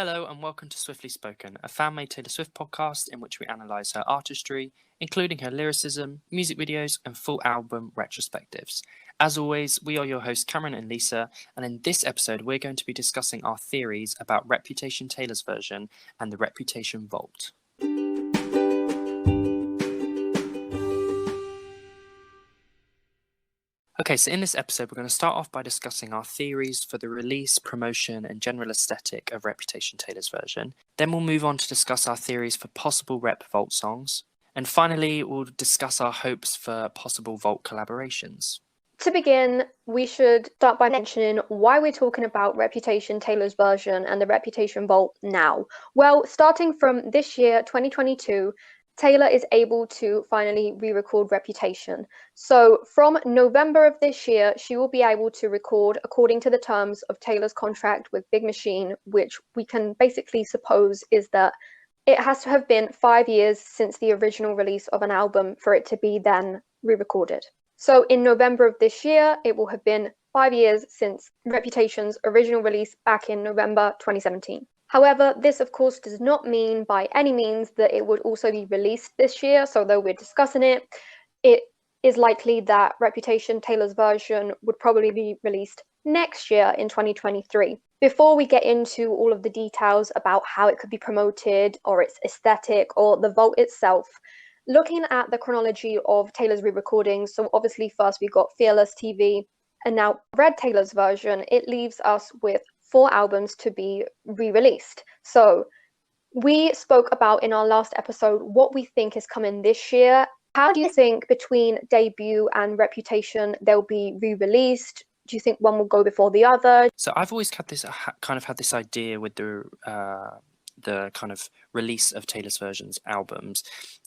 Hello and welcome to Swiftly Spoken, a fan-made Taylor Swift podcast in which we analyse her artistry, including her lyricism, music videos, and full album retrospectives. As always, we are your hosts Cameron and Lisa, and in this episode we're going to be discussing our theories about Reputation Taylor's version and the Reputation Vault. Okay, so in this episode, we're going to start off by discussing our theories for the release, promotion, and general aesthetic of Reputation Taylor's version. Then we'll move on to discuss our theories for possible Rep Vault songs. And finally, we'll discuss our hopes for possible Vault collaborations. To begin, we should start by mentioning why we're talking about Reputation Taylor's version and the Reputation Vault now. Well, starting from this year, 2022, Taylor is able to finally re-record Reputation. So from November of this year, she will be able to record according to the terms of Taylor's contract with Big Machine, which we can basically suppose is that it has to have been 5 years since the original release of an album for it to be then re-recorded. So in November of this year, it will have been 5 years since Reputation's original release back in November 2017. However, this of course does not mean by any means that it would also be released this year. So though we're discussing it, it is likely that Reputation Taylor's version would probably be released next year in 2023. Before we get into all of the details about how it could be promoted or its aesthetic or the vault itself, looking at the chronology of Taylor's re-recordings, so obviously first we got Fearless TV and now Red Taylor's version, it leaves us with 4 albums to be re-released. So we spoke about in our last episode what we think is coming this year. How do you think between Debut and Reputation they'll be re-released? Do you think one will go before the other? So I've always had this idea with the kind of release of Taylor's version's albums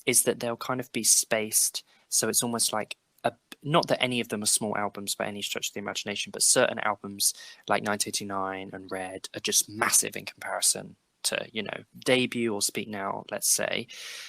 is that they'll kind of be spaced. So it's almost like not that any of them are small albums by any stretch of the imagination, but certain albums like 1989 and Red are just massive in comparison to, Debut or Speak Now, let's say.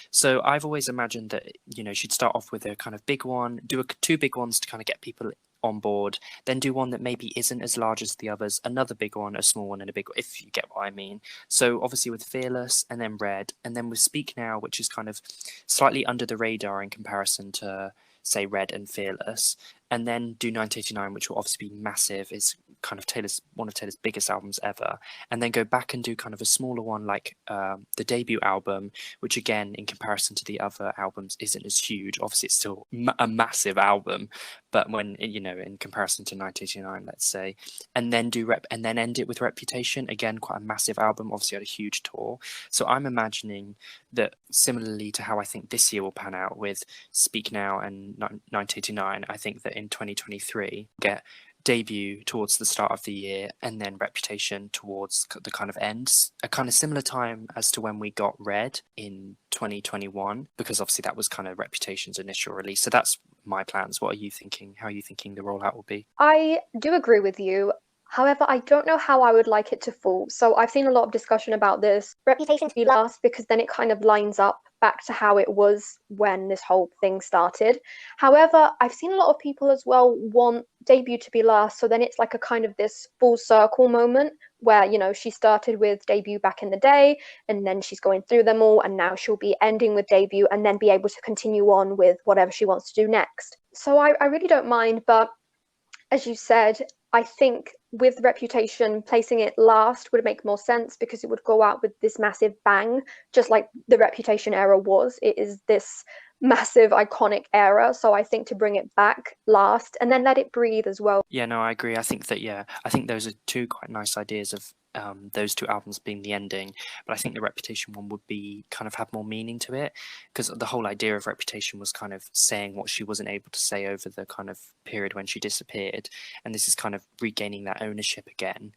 So I've always imagined that, she'd start off with a kind of big one, do 2 big ones to kind of get people on board, then do one that maybe isn't as large as the others, another big one, a small one, and a big one, if you get what I mean. So obviously with Fearless and then Red, and then with Speak Now, which is kind of slightly under the radar in comparison to, say, Red and Fearless, and then do 1989, which will obviously be massive, is kind of one of Taylor's biggest albums ever, and then go back and do kind of a smaller one like the Debut album, which again, in comparison to the other albums, isn't as huge. Obviously, it's still a massive album, but when, in comparison to 1989, let's say, and then and then end it with Reputation, again, quite a massive album, obviously had a huge tour. So I'm imagining that similarly to how I think this year will pan out with Speak Now and 1989, I think that in 2023 get Debut towards the start of the year and then Reputation towards the kind of ends, a kind of similar time as to when we got Red in 2021, because obviously that was kind of Reputation's initial release. So that's my plans. What are you thinking? How are you thinking the rollout will be? I do agree with you. However, I don't know how I would like it to fall. So I've seen a lot of discussion about this. Reputation to be last because then it kind of lines up back to how it was when this whole thing started. However, I've seen a lot of people as well want Debut to be last. So then it's like a kind of this full circle moment where, she started with Debut back in the day and then she's going through them all and now she'll be ending with Debut and then be able to continue on with whatever she wants to do next. So I really don't mind, but as you said, I think with Reputation, placing it last would make more sense because it would go out with this massive bang, just like the Reputation era was. It is this massive, iconic era. So I think to bring it back last and then let it breathe as well. Yeah, no, I agree. I think those are 2 quite nice ideas of those 2 albums being the ending, but I think the Reputation one would be kind of have more meaning to it, because the whole idea of Reputation was kind of saying what she wasn't able to say over the kind of period when she disappeared, and this is kind of regaining that ownership again.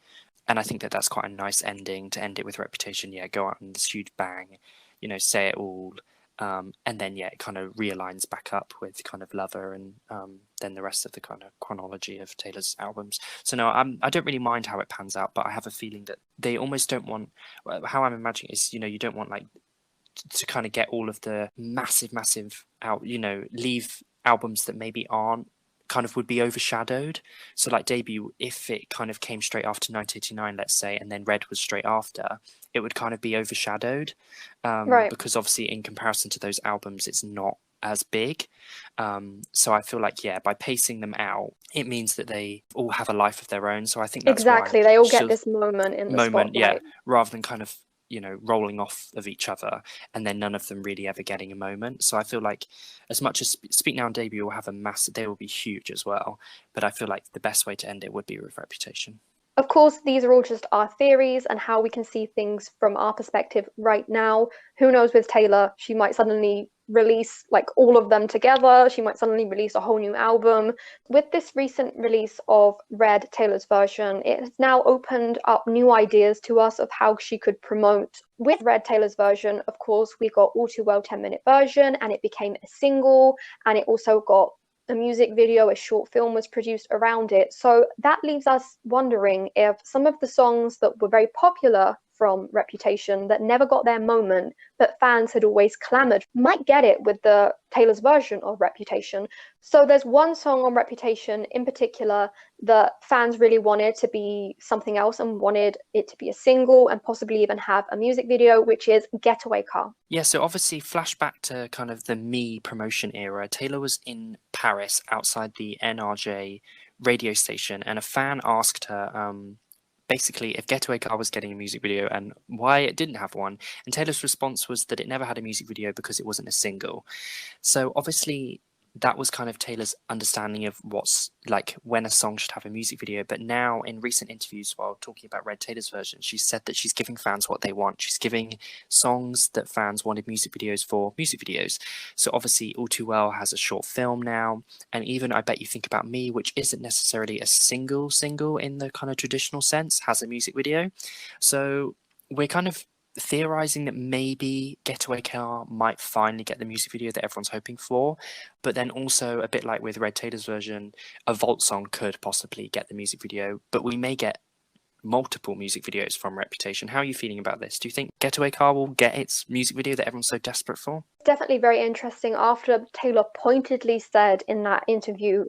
And I think that that's quite a nice ending to end it with Reputation. Yeah, go out in this huge bang, say it all. And then, it kind of realigns back up with kind of Lover and then the rest of the kind of chronology of Taylor's albums. So no, I don't really mind how it pans out, but I have a feeling that they almost don't want, how I'm imagining is, you don't want like to kind of get all of the massive out, leave albums that maybe aren't kind of would be overshadowed. So like Debut, if it kind of came straight after 1989, let's say, and then Red was straight after, it would kind of be overshadowed, Right. because obviously in comparison to those albums, it's not as big. So I feel like, yeah, by pacing them out, it means that they all have a life of their own. So I think that's why Exactly. They all get she'll this moment in the yeah, spotlight. rather than kind of, you know, rolling off of each other and then none of them really ever getting a moment. So I feel like as much as Speak Now and Debut will have a massive, they will be huge as well. But I feel like the best way to end it would be with Reputation. Of course, these are all just our theories and how we can see things from our perspective right now. Who knows with Taylor, she might suddenly release like all of them together. She might suddenly release a whole new album. With this recent release of Red, Taylor's version, it has now opened up new ideas to us of how she could promote. With Red, Taylor's version, of course, we got All Too Well 10-minute version, and it became a single, and it also got a music video, a short film was produced around it. So that leaves us wondering if some of the songs that were very popular from Reputation that never got their moment, but fans had always clamored, might get it with the Taylor's version of Reputation. So there's one song on Reputation in particular that fans really wanted to be something else and wanted it to be a single and possibly even have a music video, which is Getaway Car. Yeah, so obviously flashback to kind of the Me promotion era. Taylor was in Paris outside the NRJ radio station, and a fan asked her, basically if Getaway Car was getting a music video and why it didn't have one. And Taylor's response was that it never had a music video because it wasn't a single. So obviously that was kind of Taylor's understanding of what's like when a song should have a music video. But now in recent interviews while talking about Red, Taylor's version, she said that she's giving fans what they want. She's giving songs that fans wanted music videos for music videos. So obviously All Too Well has a short film now, and even I Bet You Think About Me, which isn't necessarily a single in the kind of traditional sense, has a music video. So we're kind of theorizing that maybe Getaway Car might finally get the music video that everyone's hoping for, but then also a bit like with Red, Taylor's version, a Vault song could possibly get the music video, but we may get multiple music videos from Reputation. How are you feeling about this? Do you think Getaway Car will get its music video that everyone's so desperate for? Definitely very interesting after Taylor pointedly said in that interview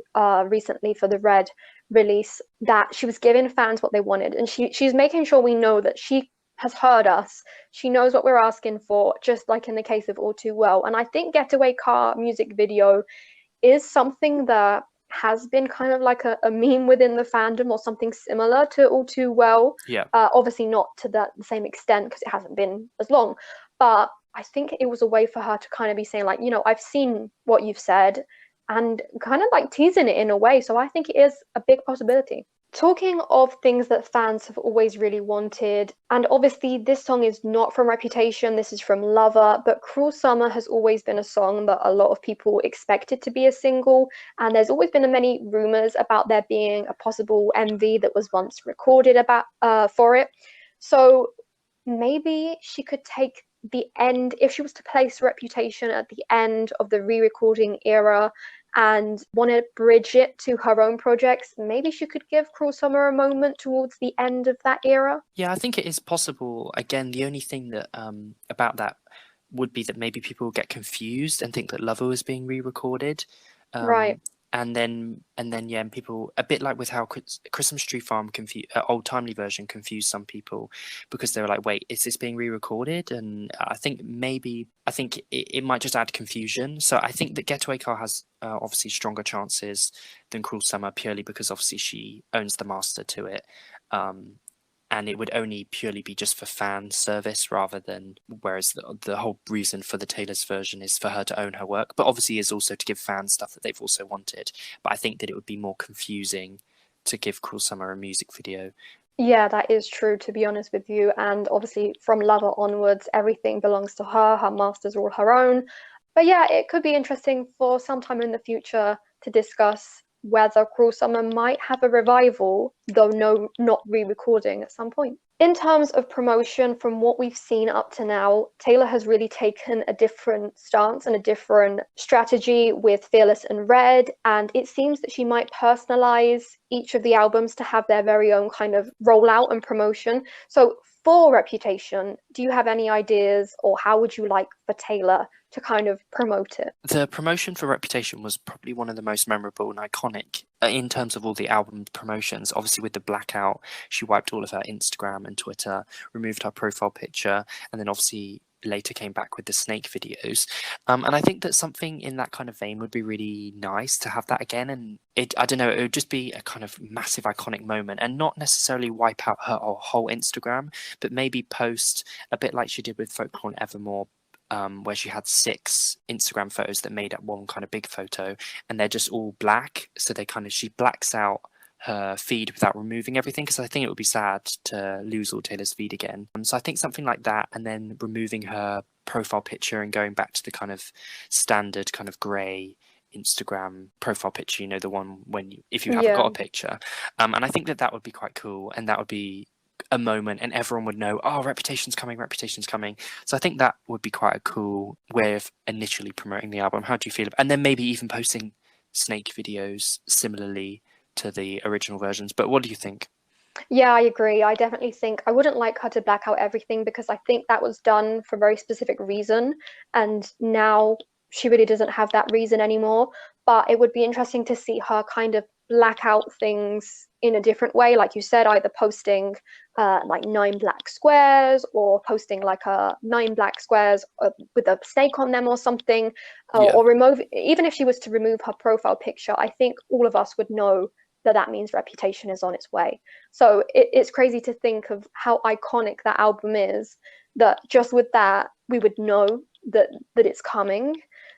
recently for the Red release that she was giving fans what they wanted, and she's making sure we know that she has heard us. She knows what we're asking for, just like in the case of All Too Well. And I think Getaway Car music video is something that has been kind of like a meme within the fandom or something similar to All Too Well. Yeah. Obviously not to the same extent because it hasn't been as long. But I think it was a way for her to kind of be saying like, you know, I've seen what you've said and kind of like teasing it in a way. So I think it is a big possibility. Talking of things that fans have always really wanted, and obviously this song is not from Reputation, this is from Lover, but Cruel Summer has always been a song that a lot of people expected to be a single, and there's always been many rumors about there being a possible MV that was once recorded about for it. So maybe she could take the end, if she was to place Reputation at the end of the re-recording era and want to bridge it to her own projects, maybe she could give Cruel Summer a moment towards the end of that era. Yeah, I think it is possible. Again, the only thing that about that would be that maybe people get confused and think that Lover is being re-recorded. Right. And then yeah, and people, a bit like with how Christmas Tree Farm Old Timely version confused some people because they were like, wait, is this being re-recorded? And I think it might just add confusion. So I think that Getaway Car has obviously stronger chances than Cruel Summer purely because obviously she owns the master to it. And it would only purely be just for fan service rather than, whereas the whole reason for the Taylor's version is for her to own her work, but obviously is also to give fans stuff that they've also wanted. But I think that it would be more confusing to give Cruel Summer a music video. Yeah, that is true, to be honest with you. And obviously from Lover onwards, everything belongs to her. Her masters are all her own. But yeah, it could be interesting for sometime in the future to discuss whether Cruel Summer might have a revival, though not re-recording at some point. In terms of promotion, from what we've seen up to now, Taylor has really taken a different stance and a different strategy with Fearless and Red, and it seems that she might personalize each of the albums to have their very own kind of rollout and promotion. So for Reputation, do you have any ideas, or how would you like for Taylor to kind of promote it? The promotion for Reputation was probably one of the most memorable and iconic in terms of all the album promotions. Obviously, with the blackout, she wiped all of her Instagram and Twitter, removed her profile picture, and then obviously later came back with the snake videos. And I think that something in that kind of vein would be really nice to have that again. And I don't know, it would just be a kind of massive iconic moment, and not necessarily wipe out her whole Instagram, but maybe post a bit like she did with Folklore and Evermore, where she had 6 Instagram photos that made up one kind of big photo, and they're just all black. So she blacks out her feed without removing everything, because I think it would be sad to lose all Taylor's feed again. So I think something like that, and then removing her profile picture and going back to the kind of standard kind of grey Instagram profile picture, the one if you haven't got a picture. And I think that would be quite cool, and that would be a moment, and everyone would know, oh, Reputation's coming. So I think that would be quite a cool way of initially promoting the album. How do you feel? And then maybe even posting snake videos similarly to the original versions. But what do you think? Yeah, I agree. I definitely think I wouldn't like her to black out everything, because I think that was done for a very specific reason, and now she really doesn't have that reason anymore. But it would be interesting to see her kind of black out things in a different way, like you said, either posting like 9 black squares, or posting like 9 black squares with a snake on them or something, or remove. Even if she was to remove her profile picture, I think all of us would know that means Reputation is on its way. So it's crazy to think of how iconic that album is, that just with that we would know that it's coming.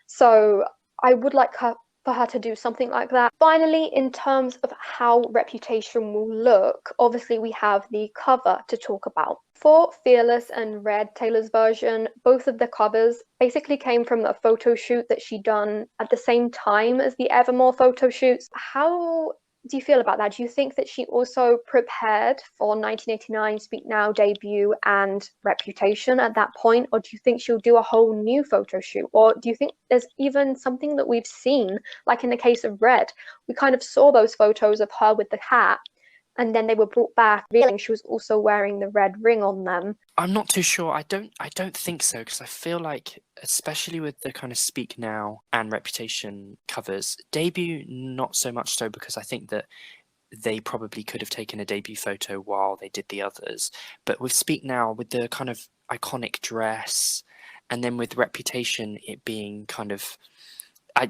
So I would like for her to do something like that. Finally, in terms of how Reputation will look, obviously we have the cover to talk about. For Fearless and Red, Taylor's version, both of the covers basically came from a photo shoot that she done at the same time as the Evermore photo shoots. How do you feel about that? Do you think that she also prepared for 1989 Speak Now debut and Reputation at that point, or do you think she'll do a whole new photo shoot? Or do you think there's even something that we've seen, like in the case of Red, we kind of saw those photos of her with the hat, and then they were brought back revealing she was also wearing the red ring on them? I'm not too sure. I don't think so, because I feel like, especially with the kind of Speak Now and Reputation covers, debut not so much so, because I think that they probably could have taken a debut photo while they did the others. But with Speak Now, with the kind of iconic dress, and then with Reputation, it being kind of,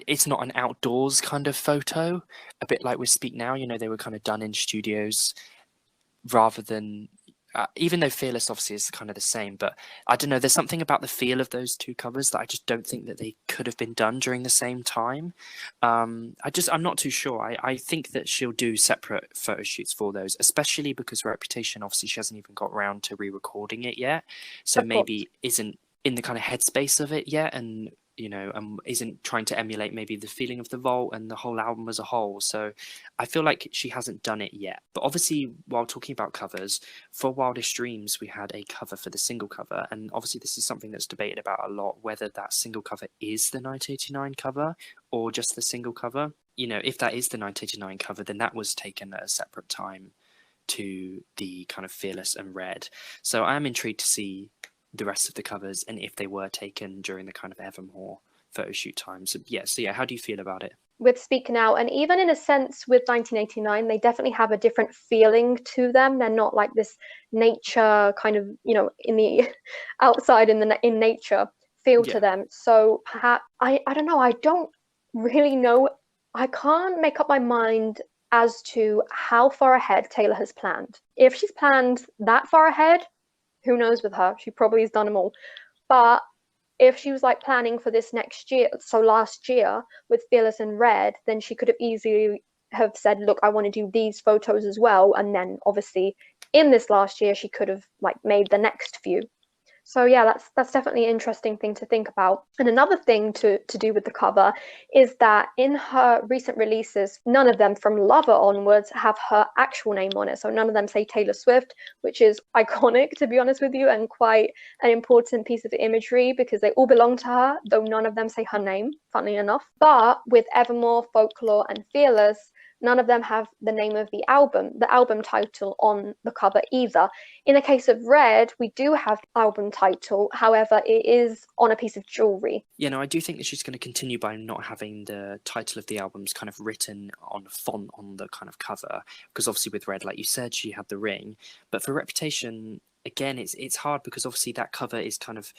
it's not an outdoors kind of photo, a bit like with Speak Now, they were kind of done in studios rather than, even though Fearless obviously is kind of the same, but I don't know, there's something about the feel of those two covers that I just don't think that they could have been done during the same time. I'm not too sure. I think that she'll do separate photo shoots for those, especially because Reputation, obviously she hasn't even got around to re-recording it yet, so maybe isn't in the kind of headspace of it yet, and isn't trying to emulate maybe the feeling of the vault and the whole album as a whole. So I feel like she hasn't done it yet. But obviously, while talking about covers, for Wildest Dreams, we had a cover for the single cover. And obviously, this is something that's debated about a lot, whether that single cover is the 1989 cover or just the single cover. If that is the 1989 cover, then that was taken at a separate time to the kind of Fearless and Red. So I am intrigued to see the rest of the covers, and if they were taken during the kind of Evermore photo shoot time. So how do you feel about it? With Speak Now, and even in a sense with 1989, they definitely have a different feeling to them. They're not like this nature kind of, in the outside in nature feel to them. So perhaps I don't know. I don't really know. I can't make up my mind as to how far ahead Taylor has planned. If she's planned that far ahead, who knows with her? She probably has done them all. But if she was like planning for this next year, so last year with Fearless and Red, then she could have easily have said, look, I want to do these photos as well. And then obviously in this last year, she could have like made the next few. So yeah, that's definitely an interesting thing to think about. And another thing to do with the cover is that in her recent releases, none of them from Lover onwards have her actual name on it. So none of them say Taylor Swift, which is iconic, to be honest with you, and quite an important piece of imagery, because they all belong to her, though none of them say her name, funnily enough. But with Evermore, Folklore, and Fearless, none of them have the name of the album title on the cover either. In the case of Red, we do have the album title, however, it is on a piece of jewelry. Yeah, no, I do think that she's going to continue by not having the title of the albums kind of written on font on the kind of cover, because obviously with Red, like you said, she had the ring. But for Reputation, again, it's hard because obviously that cover is kind of,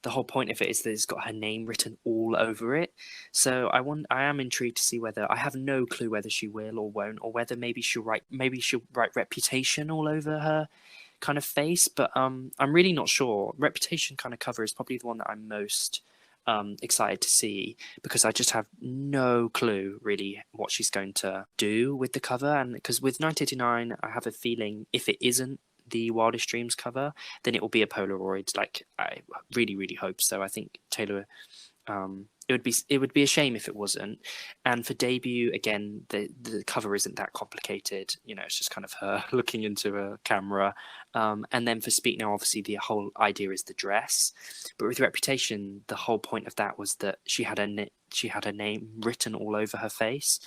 the whole point of it is that it's got her name written all over it. So I am intrigued to see whether, I have no clue whether she will or won't, or whether maybe she'll write Reputation all over her kind of face. But I'm really not sure. Reputation kind of cover is probably the one that I'm most excited to see, because I just have no clue really what she's going to do with the cover. And because with 1989, I have a feeling if it isn't the Wildest Dreams cover, then it will be a Polaroid. Like, I really, really hope so. I think Taylor, it would be a shame if it wasn't. And for debut, again, the cover isn't that complicated. You know, it's just kind of her looking into a camera. And then for Speak Now, obviously the whole idea is the dress. But with Reputation, the whole point of that was that she had her name written all over her face.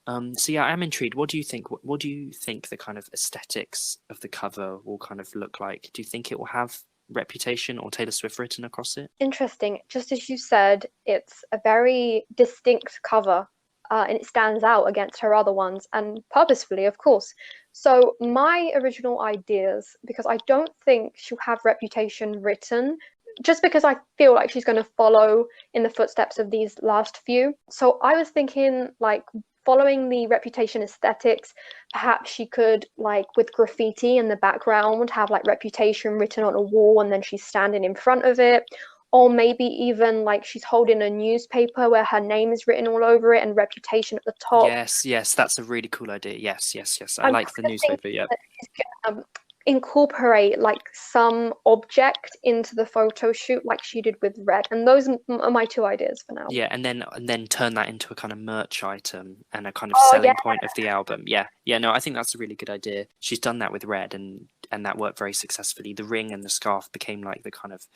So yeah, I'm intrigued. What do you think? What do you think the kind of aesthetics of the cover will kind of look like? Do you think it will have Reputation or Taylor Swift written across it? Interesting. Just as you said, it's a very distinct cover, and it stands out against her other ones, and purposefully, of course. So my original ideas, because I don't think she'll have Reputation written, just because I feel like she's going to follow in the footsteps of these last few. So I was thinking, like, following the Reputation aesthetics, perhaps she could, like, with graffiti in the background, have like Reputation written on a wall and then she's standing in front of it. Or maybe even like she's holding a newspaper where her name is written all over it and Reputation at the top. Yes, that's a really cool idea. Yes. I I'm like the newspaper, yeah. She's gonna incorporate like some object into the photo shoot like she did with Red. And those are my two ideas for now. Yeah, and then turn that into a kind of merch item and a kind of Oh, selling yeah. point of the album. Yeah, no, I think that's a really good idea. She's done that with Red, and that worked very successfully. The ring and the scarf became like the kind of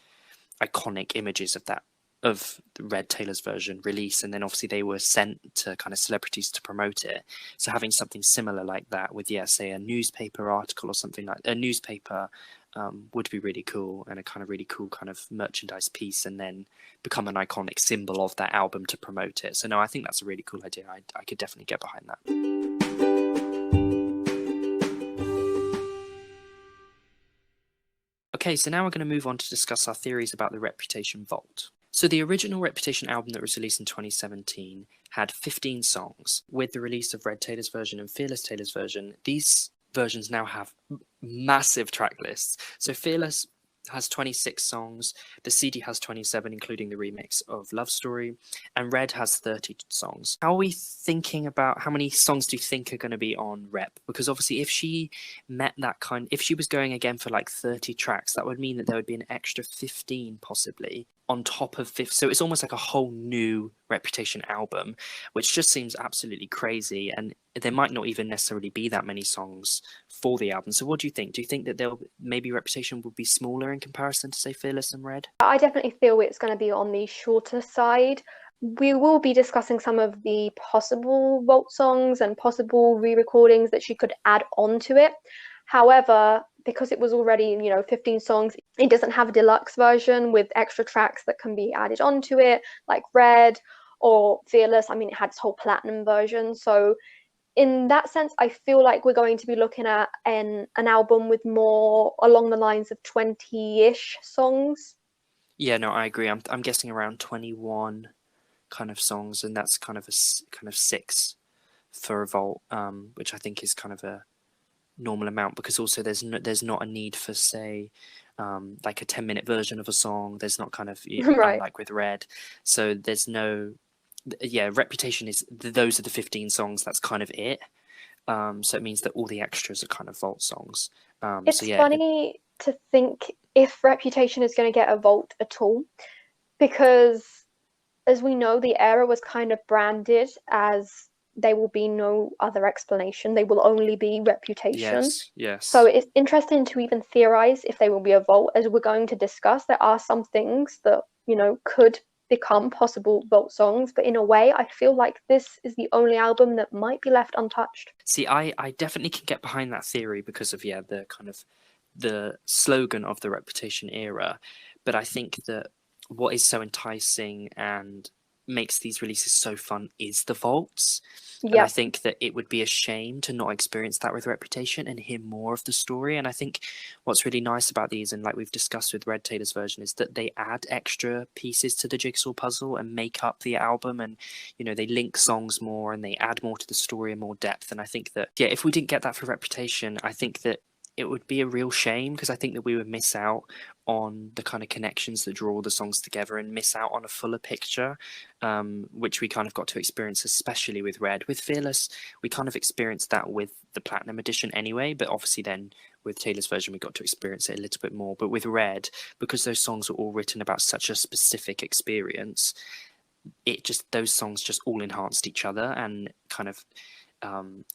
iconic images of the Red Taylor's version release, and then obviously they were sent to kind of celebrities to promote it. So having something similar like that with, yeah, say a newspaper article or something like a newspaper would be really cool, and a kind of really cool kind of merchandise piece, and then become an iconic symbol of that album to promote it. So no, I think that's a really cool idea. I could definitely get behind that. Okay, so now we're going to move on to discuss our theories about the Reputation Vault. So the original Reputation album that was released in 2017 had 15 songs. With the release of Red Taylor's version and Fearless Taylor's version, these versions now have massive track lists. So Fearless has 26 songs, the CD has 27, including the remix of Love Story, and Red has 30 songs. How are we thinking about, how many songs do you think are going to be on Rep? Because obviously if she if she was going again for like 30 tracks, that would mean that there would be an extra 15 possibly on top of 50. So it's almost like a whole new Reputation album, which just seems absolutely crazy. And there might not even necessarily be that many songs for the album. So what do you think? Do you think that maybe Reputation will be smaller in comparison to, say, Fearless and Red? I definitely feel it's going to be on the shorter side. We will be discussing some of the possible Vault songs and possible re-recordings that she could add on to it. However, because it was already, 15 songs, it doesn't have a deluxe version with extra tracks that can be added onto it, like Red or Fearless. I mean, it had its whole platinum version. So in that sense, I feel like we're going to be looking at an album with more along the lines of 20-ish songs. Yeah, no, I agree. I'm guessing around 21 kind of songs, and that's kind of a 6 for a Vault, which I think is kind of a normal amount, because also there's not a need for, say, like a 10-minute version of a song. There's not kind of Right. Unlike with Red, so there's no, yeah, Reputation is those are the 15 songs. That's kind of it. So it means that all the extras are kind of Vault songs. It's so yeah, funny to think if Reputation is going to get a Vault at all, because as we know, the era was kind of branded as there will be no other explanation. They will only be Reputation. Yes. So it's interesting to even theorize if they will be a Vault. As we're going to discuss, there are some things that, could become possible vault songs, but in a way, I feel like this is the only album that might be left untouched. See, I definitely can get behind that theory because of the kind of the slogan of the Reputation era, but I think that what is so enticing and makes these releases so fun is the vaults. And I Yeah, think that it would be a shame to not experience that with Reputation and hear more of the story. And I think what's really nice about these, and like we've discussed with Red Taylor's version, is that they add extra pieces to the jigsaw puzzle and make up the album. And, they link songs more and they add more to the story and more depth. And I think that, yeah, if we didn't get that for Reputation, I think that it would be a real shame because I think that we would miss out on the kind of connections that draw all the songs together and miss out on a fuller picture, which we kind of got to experience, especially with Red. With Fearless, we kind of experienced that with the Platinum Edition anyway, but obviously then with Taylor's version, we got to experience it a little bit more. But with Red, because those songs are all written about such a specific experience, those songs just all enhanced each other and kind of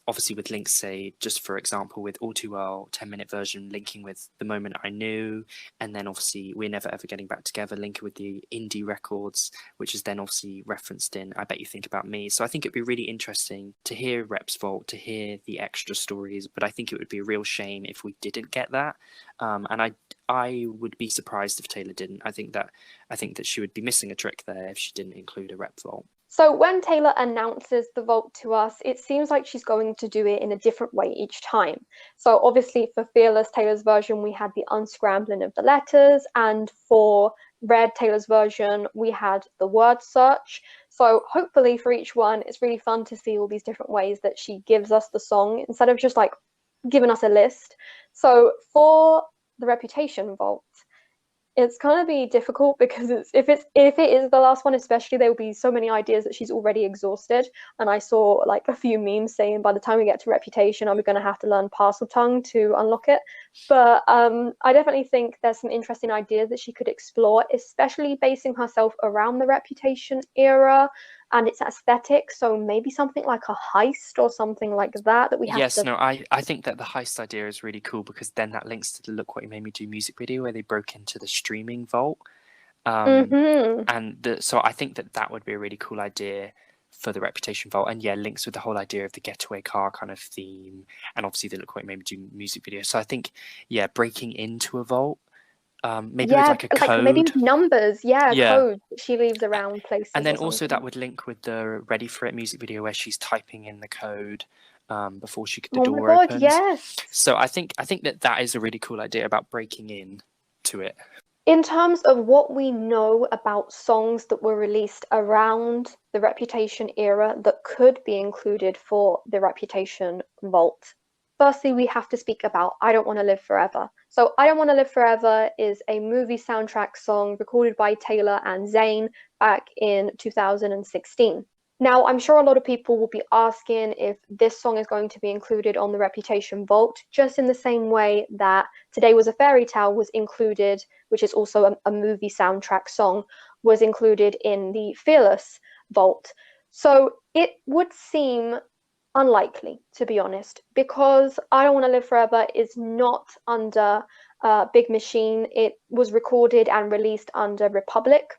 obviously with links, say, just for example, with All Too Well 10-minute version linking with The Moment I Knew, and then obviously We're Never Ever Getting Back Together linking with the indie records, which is then obviously referenced in I Bet You Think About Me. So I think it'd be really interesting to hear Rep's Vault, to hear the extra stories, but I think it would be a real shame if we didn't get that. And I would be surprised if Taylor didn't. I think that she would be missing a trick there if she didn't include a Rep Vault. so when Taylor announces the vault to us, it seems like she's going to do it in a different way each time. So obviously for Fearless Taylor's version, we had the unscrambling of the letters, and for Red Taylor's version, we had the word search. So hopefully for each one, it's really fun to see all these different ways that she gives us the song instead of just like giving us a list. So for the Reputation vault, it's going to be difficult because if it is the last one, especially, there will be so many ideas that she's already exhausted. And I saw like a few memes saying by the time we get to Reputation, are we going to have to learn Parcel Tongue to unlock it? But I definitely think there's some interesting ideas that she could explore, especially basing herself around the Reputation era and its aesthetic. So maybe something like a heist or something like that we have Yes, to. no, I think that the heist idea is really cool because then that links to the Look What You Made Me Do music video where they broke into the streaming vault. So I think that would be a really cool idea for the Reputation vault, and yeah, links with the whole idea of the getaway car kind of theme, and obviously the Look What You Made Me Do music video. So I think, yeah, breaking into a vault, maybe with like a code, maybe with numbers, yeah, code she leaves around places. and then or also something. that would link with the Ready for It music video where she's typing in the code before the Oh my door god, opens. yes. So I think that is a really cool idea about breaking in to it. In terms of what we know about songs that were released around the Reputation era that could be included for the Reputation vault, firstly, we have to speak about I Don't Want to Live Forever. So I Don't Want to Live Forever is a movie soundtrack song recorded by Taylor and Zayn back in 2016. Now, I'm sure a lot of people will be asking if this song is going to be included on the Reputation vault, just in the same way that Today Was a Fairy Tale was included, which is also a movie soundtrack song, was included in the Fearless vault. So it would seem unlikely, to be honest, because I Don't Want to Live Forever is not under Big Machine. It was recorded and released under Republic.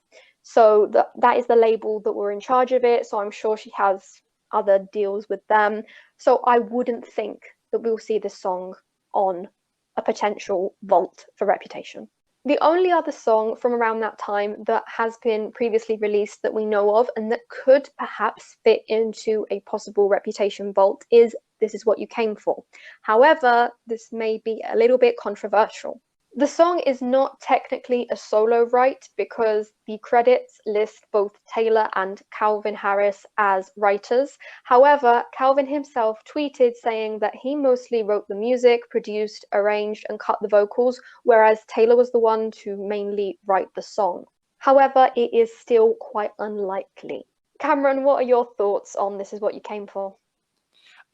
So that is the label that were in charge of it. So I'm sure she has other deals with them. So I wouldn't think that we'll see this song on a potential vault for Reputation. The only other song from around that time that has been previously released that we know of and that could perhaps fit into a possible Reputation vault is This Is What You Came For. However, this may be a little bit controversial. The song is not technically a solo write because the credits list both Taylor and Calvin Harris as writers. However, Calvin himself tweeted saying that he mostly wrote the music, produced, arranged, and cut the vocals, whereas Taylor was the one to mainly write the song. However, it is still quite unlikely. Cameron, what are your thoughts on This Is What You Came For?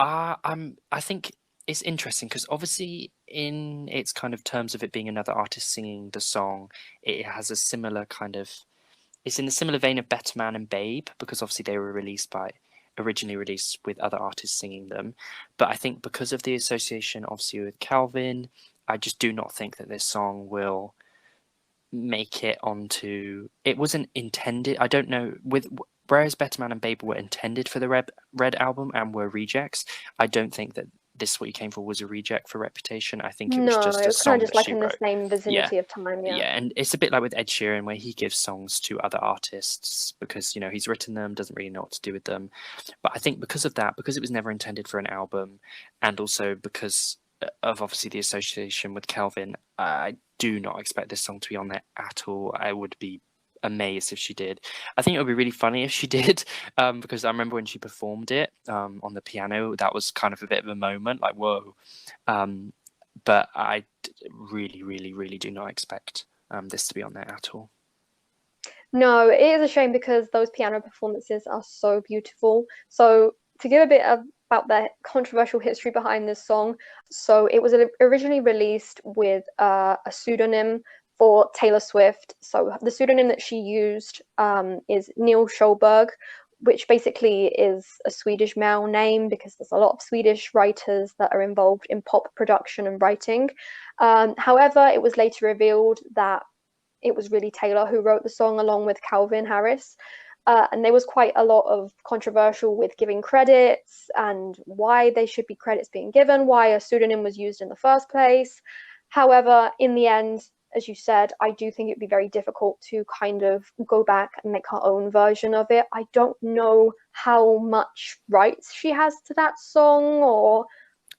I think it's interesting because obviously in its kind of terms of it being another artist singing the song, it has a similar kind of, it's in the similar vein of Better Man and Babe because obviously they were originally released with other artists singing them. But I think because of the association obviously with Calvin, I just do not think that this song will make it onto. It wasn't intended. I don't know. Whereas Better Man and Babel were intended for the Red album and were rejects, I don't think that This What You Came For was a reject for Reputation. I think it was No, just it a was kind song of just that like she in the wrote. same Yeah, vicinity of time, yeah. yeah, and it's a bit like with Ed Sheeran, where he gives songs to other artists because he's written them, doesn't really know what to do with them. But I think because of that, because it was never intended for an album, and also because of obviously the association with Kelvin, I do not expect this song to be on there at all. I would be amazed if she did. I think it would be really funny if she did, because I remember when she performed it on the piano, that was kind of a bit of a moment, like whoa. But I really, really, really do not expect this to be on there at all. No, it is a shame because those piano performances are so beautiful. So to give a bit about the controversial history behind this song, so it was originally released with a pseudonym for Taylor Swift. So the pseudonym that she used is Neil Schulberg, which basically is a Swedish male name because there's a lot of Swedish writers that are involved in pop production and writing. However, it was later revealed that it was really Taylor who wrote the song along with Calvin Harris. And there was quite a lot of controversial with giving credits and why they should be credits being given, why a pseudonym was used in the first place. However, in the end, as you said, I do think it'd be very difficult to kind of go back and make her own version of it. I don't know how much rights she has to that song, or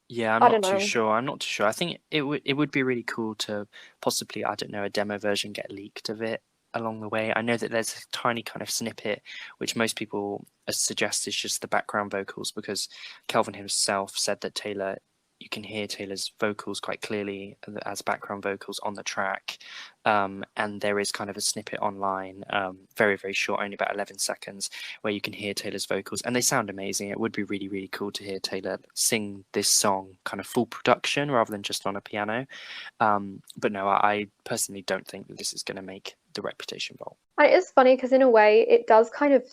Yeah, I don't know. I'm not too sure. I think it would be really cool to possibly, I don't know, a demo version get leaked of it along the way. I know that there's a tiny kind of snippet which most people suggest is just the background vocals, because Kelvin himself said that you can hear Taylor's vocals quite clearly as background vocals on the track. And there is kind of a snippet online, very, very short, only about 11 seconds, where you can hear Taylor's vocals, and they sound amazing. It would be really, really cool to hear Taylor sing this song kind of full production rather than just on a piano. But no, I personally don't think that this is going to make the Reputation vault. And it is funny because in a way it does kind of,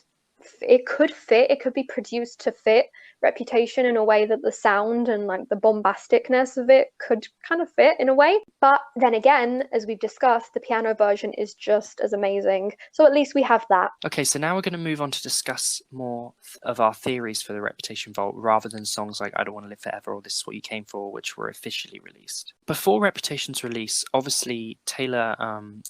it could fit, it could be produced to fit Reputation in a way that the sound and like the bombasticness of it could kind of fit in a way. But then again, as we've discussed, the piano version is just as amazing. So at least we have that. Okay, so now we're going to move on to discuss more of our theories for the Reputation vault, rather than songs like I Don't Want to Live Forever or This Is What You Came For, which were officially released. Before Reputation's release, obviously Taylor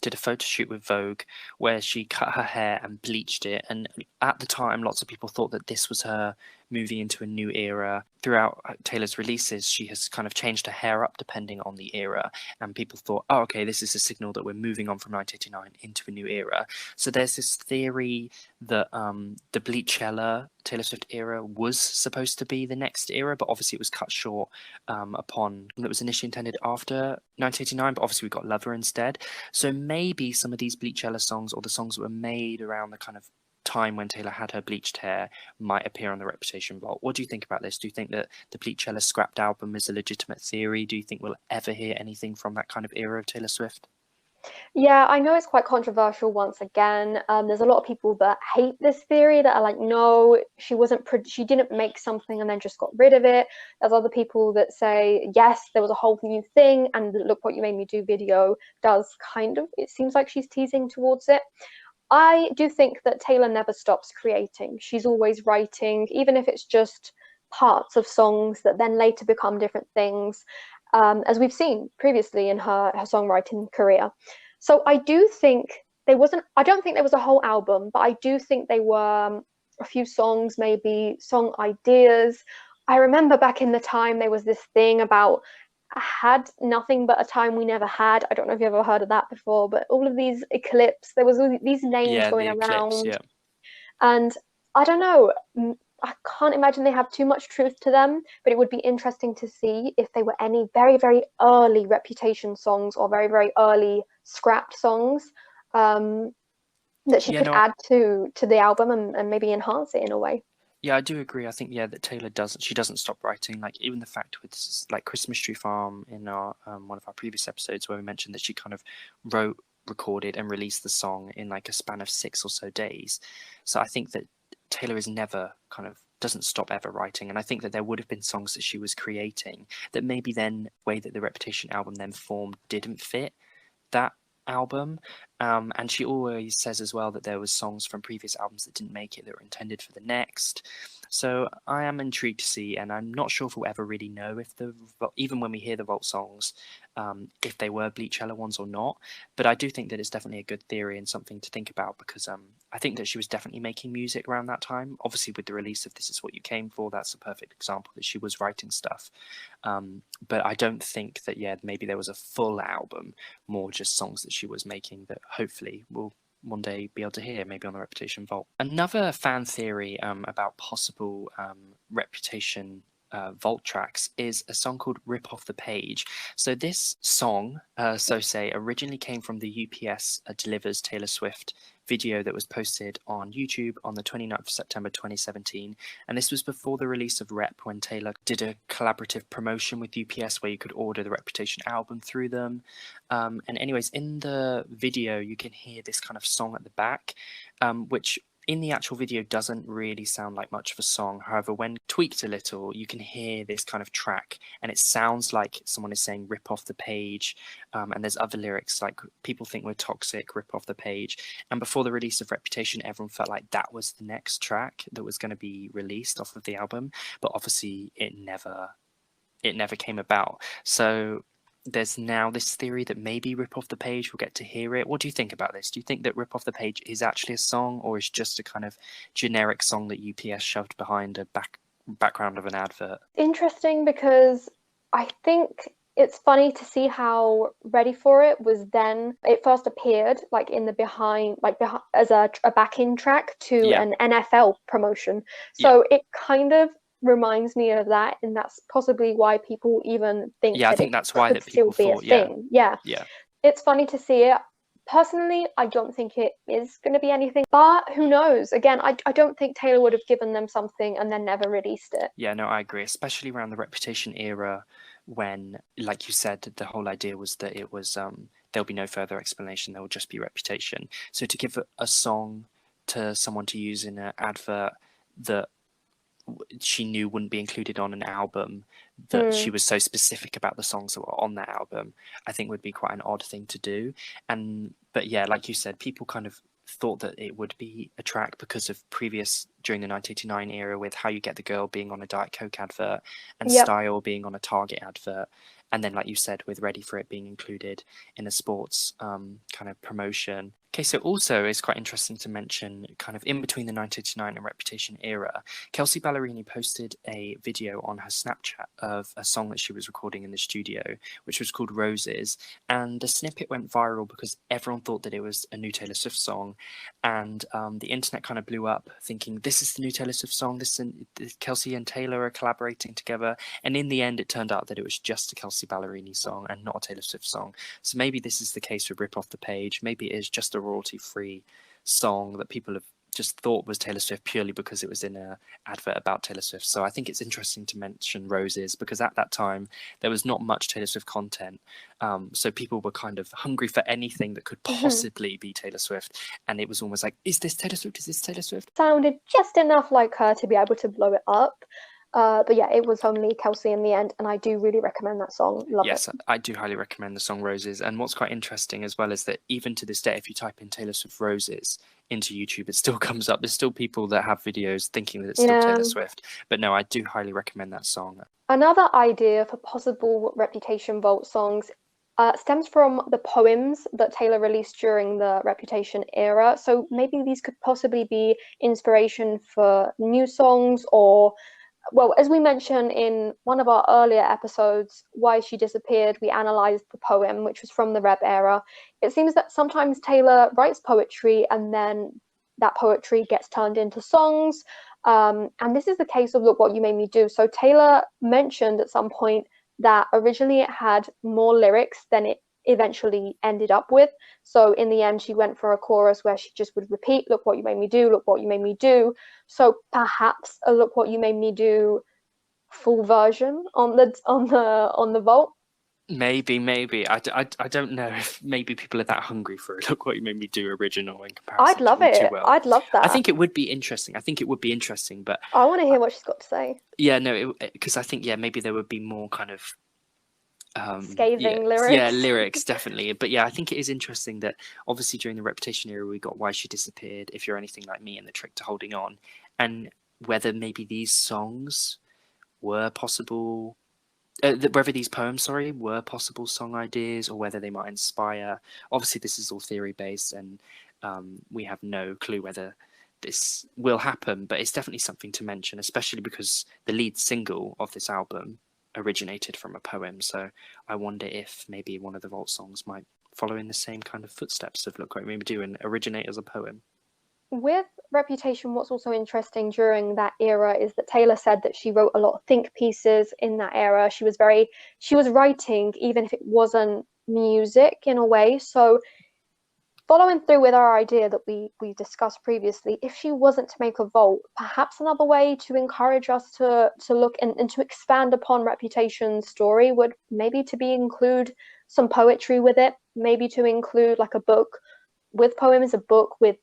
did a photo shoot with Vogue where she cut her hair and bleached it, and at the time lots of people thought that this was her moving into a new era. Throughout Taylor's releases, she has kind of changed her hair up depending on the era, and people thought, oh, okay, this is a signal that we're moving on from 1989 into a new era. So there's this theory that the Bleachella Taylor Swift era was supposed to be the next era, but obviously it was cut short upon it was initially intended after 1989, but obviously we got Lover instead. So maybe some of these Bleachella songs, or the songs that were made around the kind of time when Taylor had her bleached hair, might appear on the Reputation vault. What do you think about this? Do you think that the Bleachella scrapped album is a legitimate theory? Do you think we'll ever hear anything from that kind of era of Taylor Swift? Yeah, I know it's quite controversial once again. There's a lot of people that hate this theory, that are like, no, she didn't make something and then just got rid of it. There's other people that say, yes, there was a whole new thing, and the Look What You Made Me Do video does kind of, it seems like she's teasing towards it. I do think that Taylor never stops creating. She's always writing, even if it's just parts of songs that then later become different things, as we've seen previously in her songwriting career. So I do think I don't think there was a whole album, but I do think they were a few songs, maybe song ideas. I remember back in the time there was this thing about I had nothing but a time we never had. I don't know if you ever heard of that before, but all of these Eclipse, there was all these names going The Eclipse, around, yeah. and I don't know. I can't imagine they have too much truth to them, but it would be interesting to see if they were any very, very early Reputation songs or very, very early scrapped songs that she could add to the album and maybe enhance it in a way. Yeah, I do agree. I think that Taylor doesn't stop writing. Like even the fact with like Christmas Tree Farm in our one of our previous episodes where we mentioned that she kind of wrote, recorded, and released the song in like a span of 6 or so days. So I think that Taylor is never doesn't stop ever writing, and I think that there would have been songs that she was creating that maybe then the way that the Reputation album then formed didn't fit that album. And she always says as well that there was songs from previous albums that didn't make it that were intended for the next. So I am intrigued to see, and I'm not sure if we'll ever really know if even when we hear the Vault songs, if they were Bleachella ones or not. But I do think that it's definitely a good theory and something to think about, because I think that she was definitely making music around that time. Obviously, with the release of This Is What You Came For, that's a perfect example that she was writing stuff. But I don't think that, maybe there was a full album, more just songs that she was making that hopefully we'll one day be able to hear, maybe on the Reputation Vault. Another fan theory about possible Reputation Vault tracks is a song called Rip Off the Page. So this song, so say, originally came from the UPS Delivers Taylor Swift video that was posted on YouTube on the 29th of September 2017. And this was before the release of Rep, when Taylor did a collaborative promotion with UPS where you could order the Reputation album through them. And anyways, in the video, you can hear this kind of song at the back, which in the actual video doesn't really sound like much of a song. However, when tweaked a little, you can hear this kind of track, and it sounds like someone is saying rip off the page. And there's other lyrics like people think we're toxic, rip off the page. And before the release of Reputation, everyone felt like that was the next track that was going to be released off of the album. But obviously it never came about. So there's now this theory that maybe Rip Off the Page, we'll get to hear it. What do you think about this? Do you think that Rip Off the Page is actually a song, or is just a kind of generic song that UPS shoved behind a background of an advert? Interesting, because I think it's funny to see how Ready For It was then, it first appeared like in the behind as a back-in track to an NFL promotion. So it kind of reminds me of that, and that's possibly why people even think I think that's why that people thought thing. It's funny to see it. Personally, I don't think it is going to be anything, but who knows? Again, I don't think Taylor would have given them something and then never released it. Yeah, no, I agree, especially around the Reputation era, when, like you said, the whole idea was that it was there'll be no further explanation, there will just be Reputation. So to give a song to someone to use in an advert that she knew wouldn't be included on an album, that she was so specific about the songs that were on that album, I think would be quite an odd thing to do. But yeah, like you said, people kind of thought that it would be a track because of previous, during the 1989 era, with How You Get the Girl being on a Diet Coke advert and Style being on a Target advert. And then, like you said, with Ready For It being included in a sports kind of promotion. Okay, so also it's quite interesting to mention, kind of in between the 1989 and Reputation era, Kelsey Ballerini posted a video on her Snapchat of a song that she was recording in the studio, which was called Roses. And the snippet went viral because everyone thought that it was a new Taylor Swift song. And the internet kind of blew up thinking, this is the new Taylor Swift song, Kelsey and Taylor are collaborating together. And in the end, it turned out that it was just a Kelsey Ballerini song and not a Taylor Swift song. So maybe this is the case with Rip Off the Page. Maybe it is just a royalty-free song that people have just thought was Taylor Swift purely because it was in an advert about Taylor Swift. So I think it's interesting to mention Roses, because at that time there was not much Taylor Swift content. So people were kind of hungry for anything that could possibly be Taylor Swift. And it was almost like, is this Taylor Swift? Is this Taylor Swift? Sounded just enough like her to be able to blow it up. But yeah, it was only Kelsey in the end, and I do really recommend that song. Love it. Yes, I do highly recommend the song Roses. And what's quite interesting as well is that even to this day, if you type in Taylor Swift Roses into YouTube, it still comes up. There's still people that have videos thinking that it's still Taylor Swift. But no, I do highly recommend that song. Another idea for possible Reputation Vault songs stems from the poems that Taylor released during the Reputation era. So maybe these could possibly be inspiration for new songs, or, well, as we mentioned in one of our earlier episodes, Why She Disappeared, we analysed the poem, which was from the Rep era. It seems that sometimes Taylor writes poetry and then that poetry gets turned into songs. And this is the case of Look What You Made Me Do. So Taylor mentioned at some point that originally it had more lyrics than it eventually ended up with. So in the end, she went for a chorus where she just would repeat, look what you made me do, look what you made me do. So perhaps a Look What You Made Me Do full version on the Vault. Maybe. I don't know if maybe people are that hungry for it. Look What You Made Me Do original in comparison. I'd love it. I'd love that. I think it would be interesting. But I want to hear what she's got to say. Yeah, no, because I think, maybe there would be more kind of Scathing yeah, lyrics. lyrics definitely. But yeah, I think it is interesting that obviously during the Reputation era we got Why She Disappeared, If You're Anything Like Me, and The Trick to Holding On, and whether maybe these songs were possible, whether these poems, sorry, were possible song ideas, or whether they might inspire. Obviously this is all theory based, and we have no clue whether this will happen, but it's definitely something to mention, especially because the lead single of this album originated from a poem. So I wonder if maybe one of the Vault songs might follow in the same kind of footsteps of Look What We Do and originate as a poem. With Reputation, what's also interesting during that era is that Taylor said that she wrote a lot of think pieces in that era. She was writing even if it wasn't music in a way. So following through with our idea that we discussed previously, if she wasn't to make a vault, perhaps another way to encourage us to look and to expand upon Reputation's story would maybe to be include some poetry with it, maybe to include like a book with poems, a book with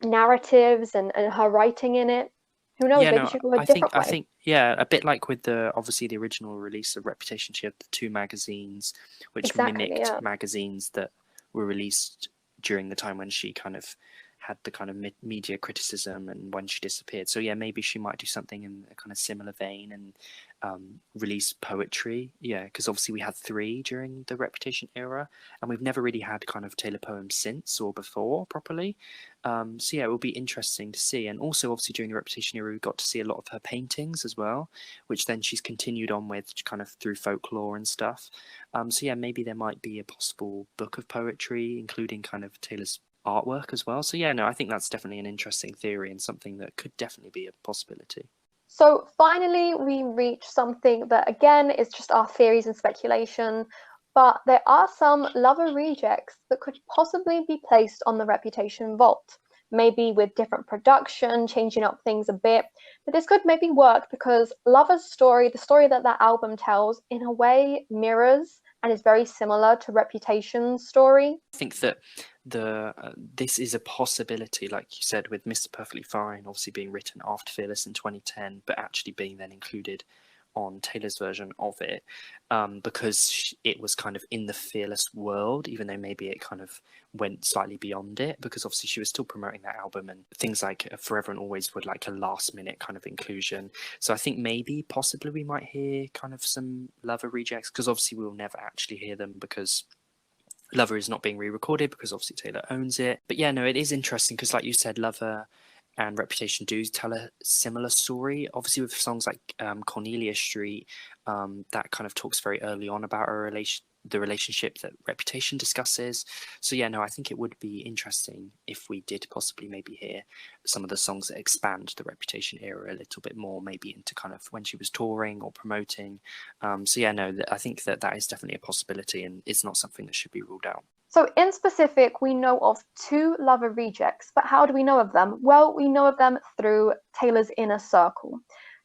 narratives and her writing in it. Who knows? Yeah, Maybe no, she could go a different way. I think, yeah, a bit like with the obviously the original release of Reputation, she had the two magazines which Exactly, mimicked yeah. magazines that were released during the time when she kind of had the kind of media criticism and when she disappeared. So yeah, maybe she might do something in a kind of similar vein and release poetry. Yeah, because obviously we had three during the Reputation era, and we've never really had kind of Taylor poems since or before properly. So yeah, it will be interesting to see. And also obviously during the Reputation era, we got to see a lot of her paintings as well, which then she's continued on with kind of through folklore and stuff. So yeah, maybe there might be a possible book of poetry, including kind of Taylor's artwork as well. So yeah, no, I think that's definitely an interesting theory and something that could definitely be a possibility. So finally, we reach something that again is just our theories and speculation, but there are some lover rejects that could possibly be placed on the Reputation vault, maybe with different production, changing up things a bit. But this could maybe work because Lover's story, the story that that album tells, in a way mirrors and is very similar to Reputation's story. I think that this is a possibility, like you said, with Mr. Perfectly Fine obviously being written after Fearless in 2010, but actually being then included on Taylor's version of it, because it was kind of in the Fearless world, even though maybe it kind of went slightly beyond it, because obviously she was still promoting that album, and things like Forever and Always were like a last minute kind of inclusion. So I think maybe possibly we might hear kind of some Lover rejects, because obviously we'll never actually hear them because Lover is not being re-recorded because obviously Taylor owns it. But yeah, no, it is interesting because, like you said, Lover and Reputation do tell a similar story. Obviously, with songs like Cornelia Street, that kind of talks very early on about the relationship that Reputation discusses. So yeah, no, I think it would be interesting if we did possibly maybe hear some of the songs that expand the Reputation era a little bit more, maybe into kind of when she was touring or promoting. So yeah, no, I think that is definitely a possibility, and it's not something that should be ruled out. So in specific, we know of two Lover rejects, but how do we know of them? Well, we know of them through Taylor's Inner Circle.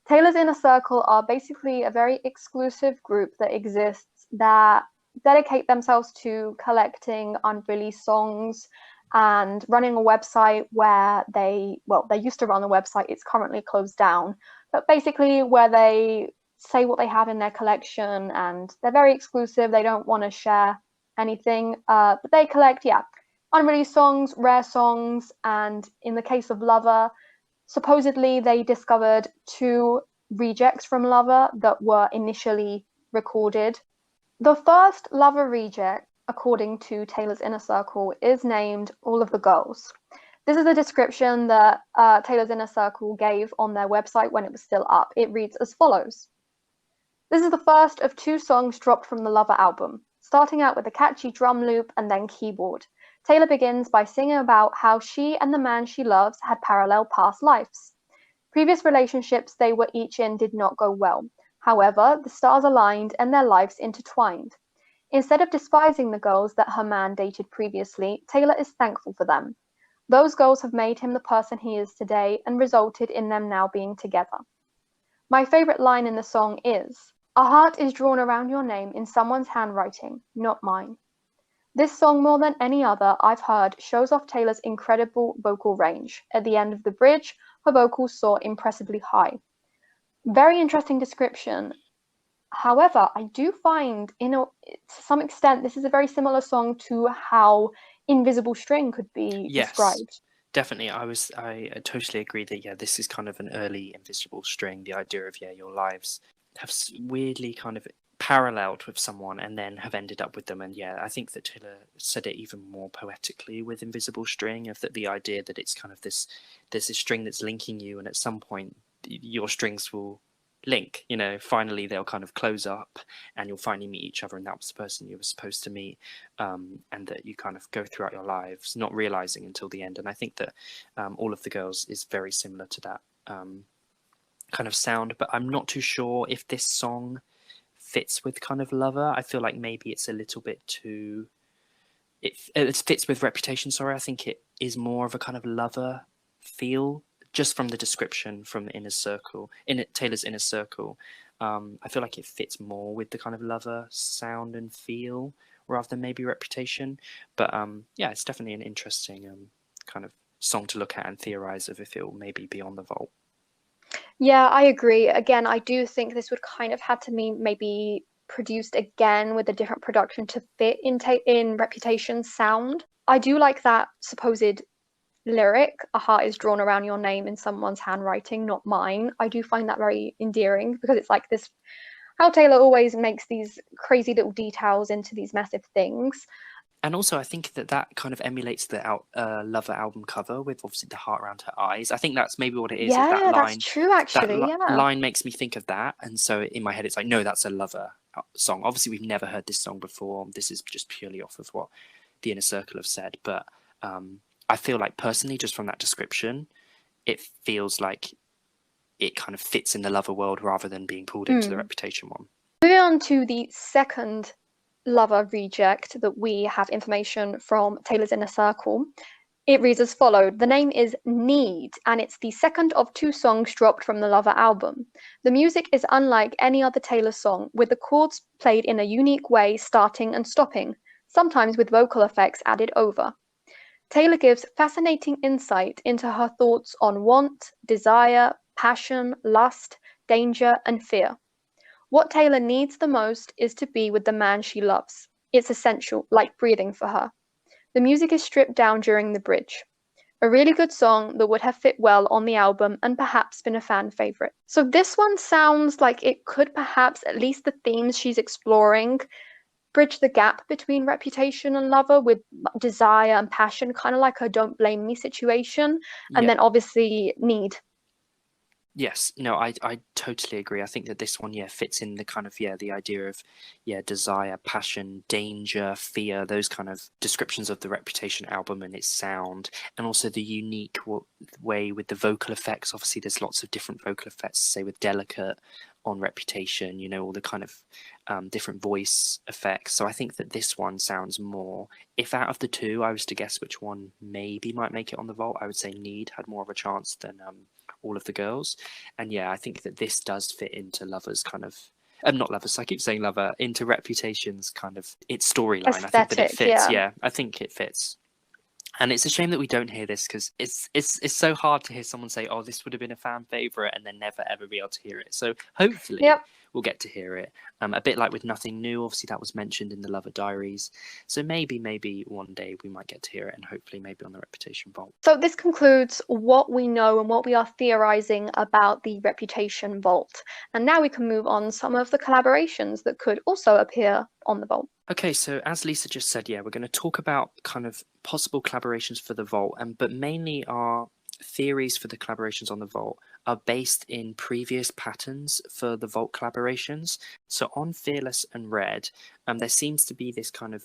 Taylor's Inner Circle are basically a very exclusive group that exists that dedicate themselves to collecting unreleased songs and running a website where they used to run a website, it's currently closed down, but basically where they say what they have in their collection, and they're very exclusive, they don't want to share anything, but they collect unreleased songs, rare songs, and in the case of Lover, supposedly they discovered two rejects from Lover that were initially recorded. The first Lover reject, according to Taylor's Inner Circle, is named All of the Girls. This is a description that Taylor's Inner Circle gave on their website when it was still up. It reads as follows. This is the first of two songs dropped from the Lover album. Starting out with a catchy drum loop and then keyboard, Taylor begins by singing about how she and the man she loves had parallel past lives. Previous relationships they were each in did not go well. However, the stars aligned and their lives intertwined. Instead of despising the girls that her man dated previously, Taylor is thankful for them. Those girls have made him the person he is today and resulted in them now being together. My favorite line in the song is, "A heart is drawn around your name in someone's handwriting, not mine." This song, more than any other I've heard, shows off Taylor's incredible vocal range. At the end of the bridge, her vocals soar impressively high. Very interesting description. However, I do find, to some extent, this is a very similar song to how Invisible String could be Yes, described. definitely. I totally agree that yeah, this is kind of an early Invisible String. The idea of yeah, your lives have weirdly kind of paralleled with someone and then have ended up with them. And yeah, I think that Taylor said it even more poetically with Invisible String, of that the idea that it's kind of this, there's this string that's linking you, and at some point your strings will link. You know, finally they'll kind of close up, and you'll finally meet each other, and that was the person you were supposed to meet. And that you kind of go throughout your lives not realizing until the end. And I think that All of the Girls is very similar to that kind of sound, but I'm not too sure if this song fits with kind of Lover. I feel like maybe it's a little bit too, it fits with Reputation, sorry. I think it is more of a kind of Lover feel, just from the description from Inner Circle, in Taylor's Inner Circle. I feel like it fits more with the kind of Lover sound and feel rather than maybe Reputation. But yeah, it's definitely an interesting kind of song to look at and theorize of if it will maybe be on the vault. Yeah, I agree. Again, I do think this would kind of have to be maybe produced again with a different production to fit in Reputation's sound. I do like that supposed lyric, a heart is drawn around your name in someone's handwriting, not mine. I do find that very endearing, because it's like this, how Taylor always makes these crazy little details into these massive things. And also, I think that that kind of emulates the Lover album cover with obviously the heart around her eyes. I think that's maybe what it is that Yeah, that's line. true, actually. Yeah. Line makes me think of that, and so in my head it's like, no, that's a Lover song. Obviously, we've never heard this song before. This is just purely off of what the Inner Circle have said. But I feel like personally, just from that description, it feels like it kind of fits in the Lover world rather than being pulled into the Reputation one. Moving on to the second Lover reject that we have information from Taylor's Inner Circle. It reads as followed. The name is Need, and it's the second of 2 songs dropped from the Lover album. The music is unlike any other Taylor song, with the chords played in a unique way, starting and stopping, sometimes with vocal effects added over. Taylor gives fascinating insight into her thoughts on want, desire, passion, lust, danger, and fear. What Taylor needs the most is to be with the man she loves. It's essential, like breathing for her. The music is stripped down during the bridge. A really good song that would have fit well on the album and perhaps been a fan favorite. So this one sounds like it could perhaps, at least the themes she's exploring, bridge the gap between Reputation and Lover with desire and passion, kind of like a Don't Blame Me situation, and Yeah. then obviously Need. Yes, no, I totally agree. I think that this one, yeah, fits in the kind of, yeah, the idea of, yeah, desire, passion, danger, fear, those kind of descriptions of the Reputation album and its sound, and also the unique way with the vocal effects. Obviously, there's lots of different vocal effects, say with Delicate on Reputation, you know, all the kind of different voice effects. So I think that this one sounds more, if out of the two I was to guess which one maybe might make it on the vault, I would say Need had more of a chance than All of the Girls. And yeah, I think that this does fit into Lover's kind of, not Lovers, I keep saying Lover, into Reputation's kind of its storyline. I think that it Aesthetic, fits. yeah. Yeah, I think it fits. And it's a shame that we don't hear this, because it's so hard to hear someone say, "Oh, this would have been a fan favorite," and then never ever be able to hear it. So hopefully Yep. we'll get to hear it. A bit like with Nothing New, obviously that was mentioned in the Lover Diaries. So maybe one day we might get to hear it, and hopefully maybe on the Reputation Vault. So this concludes what we know and what we are theorizing about the Reputation Vault. And now we can move on some of the collaborations that could also appear on the Vault. Okay, so as Lisa just said, yeah, we're going to talk about kind of possible collaborations for the Vault, but mainly our theories for the collaborations on the Vault are based in previous patterns for the Vault collaborations. So on Fearless and Red, there seems to be this kind of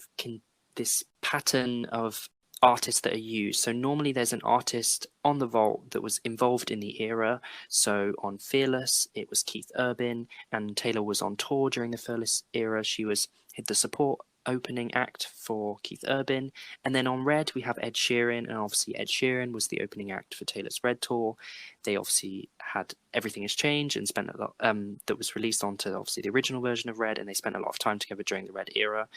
this pattern of artists that are used. So normally there's an artist on the Vault that was involved in the era. So on Fearless, it was Keith Urban, and Taylor was on tour during the Fearless era. She was the support opening act for Keith Urban. And then on Red, we have Ed Sheeran, and obviously Ed Sheeran was the opening act for Taylor's Red tour. They obviously had Everything Has Changed and spent a lot, that was released onto obviously the original version of Red, and they spent a lot of time together during the Red era.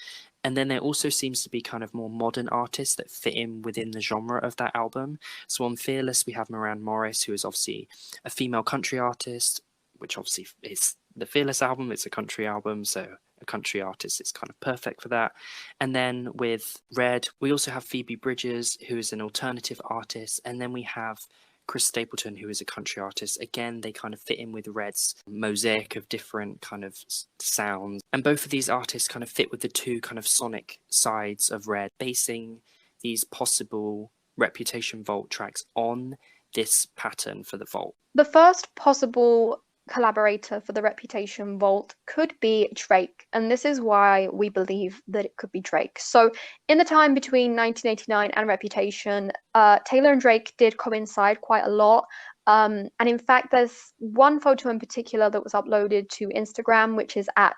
And then there also seems to be kind of more modern artists that fit in within the genre of that album. So on Fearless, we have Moran Morris, who is obviously a female country artist, which obviously is the Fearless album. It's a country album, so a country artist is kind of perfect for that. And then with Red, we also have Phoebe Bridgers, who is an alternative artist, and then we have Chris Stapleton, who is a country artist. Again, they kind of fit in with Red's mosaic of different kind of sounds. And both of these artists kind of fit with the two kind of sonic sides of Red, basing these possible Reputation Vault tracks on this pattern for the Vault. The first possible collaborator for the Reputation Vault could be Drake, and this is why we believe that it could be Drake. So, in the time between 1989 and Reputation, Taylor and Drake did coincide quite a lot. And in fact, there's one photo in particular that was uploaded to Instagram, which is at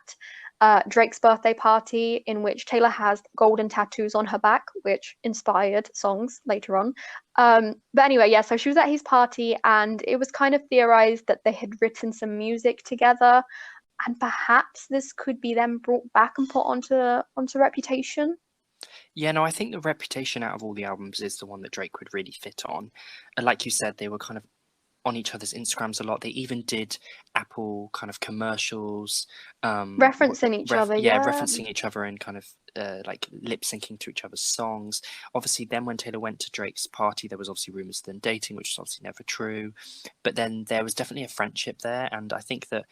Drake's birthday party, in which Taylor has golden tattoos on her back, which inspired songs later on. But anyway, yeah, so she was at his party, and it was kind of theorized that they had written some music together, and perhaps this could be them brought back and put onto Reputation. Yeah, no, I think the Reputation out of all the albums is the one that Drake would really fit on. And like you said, they were kind of on each other's Instagrams a lot. They even did Apple kind of commercials, Referencing each other, referencing each other and kind of like lip syncing to each other's songs. Obviously, then when Taylor went to Drake's party, there was obviously rumors of them dating, which is obviously never true. But then there was definitely a friendship there, and I think that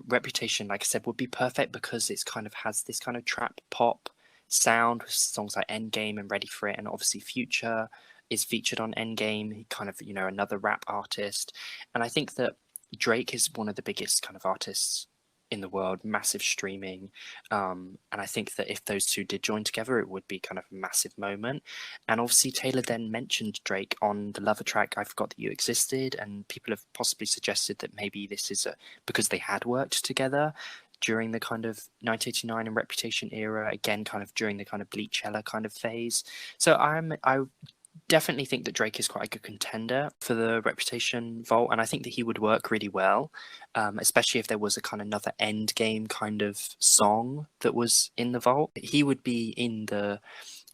Reputation, like I said, would be perfect because it's kind of has this kind of trap pop sound with songs like Endgame and Ready for It, and obviously Future is featured on Endgame, kind of, another rap artist. And I think that Drake is one of the biggest kind of artists in the world, massive streaming. And I think that if those two did join together, it would be kind of a massive moment. And obviously Taylor then mentioned Drake on the Lover track, I Forgot That You Existed, and people have possibly suggested that maybe this is because they had worked together during the kind of 1989 and Reputation era, again, kind of during the kind of Bleachella kind of phase. So I definitely think that Drake is quite a good contender for the Reputation Vault, and I think that he would work really well, especially if there was a kind of another Endgame kind of song that was in the Vault. He would be in the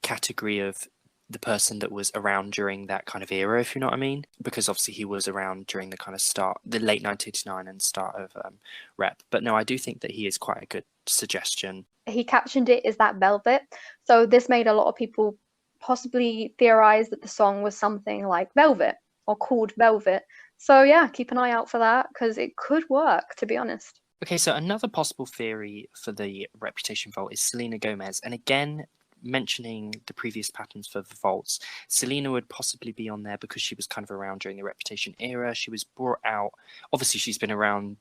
category of the person that was around during that kind of era, if you know what I mean, because obviously he was around during the kind of the late 1989 and start of Rep. But no, I do think that he is quite a good suggestion. He captioned it as that Velvet, so this made a lot of people possibly theorize that the song was something like Velvet or called Velvet. So yeah, keep an eye out for that because it could work, to be honest. Okay, so another possible theory for the Reputation Vault is Selena Gomez. And again, mentioning the previous patterns for the vaults, Selena would possibly be on there because she was kind of around during the Reputation era. She was brought out, obviously she's been around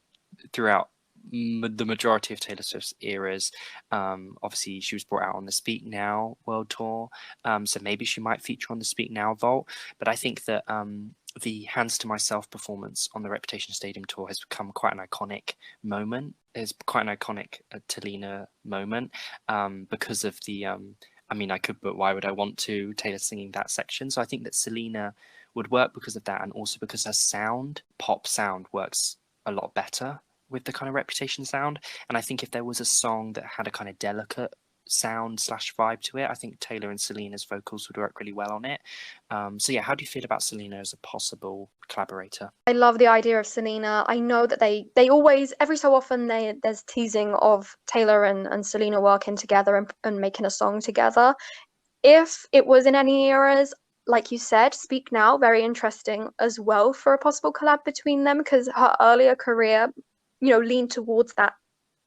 throughout the majority of Taylor Swift's eras. Obviously she was brought out on the Speak Now World Tour, so maybe she might feature on the Speak Now Vault. But I think that the Hands to Myself performance on the Reputation Stadium Tour has become quite an iconic moment. It's quite an iconic Talina moment because of the I mean, I could, but why would I want to? Taylor singing that section. So I think that Selena would work because of that, and also because her sound, pop sound, works a lot better with the kind of Reputation sound. And I think if there was a song that had a kind of delicate sound / vibe to it, I think Taylor and Selena's vocals would work really well on it. So yeah, how do you feel about Selena as a possible collaborator? I love the idea of Selena. I know that they always, every so often, there's teasing of Taylor and Selena working together and making a song together. If it was in any eras, like you said, Speak Now, very interesting as well for a possible collab between them, because her earlier career, leaned towards that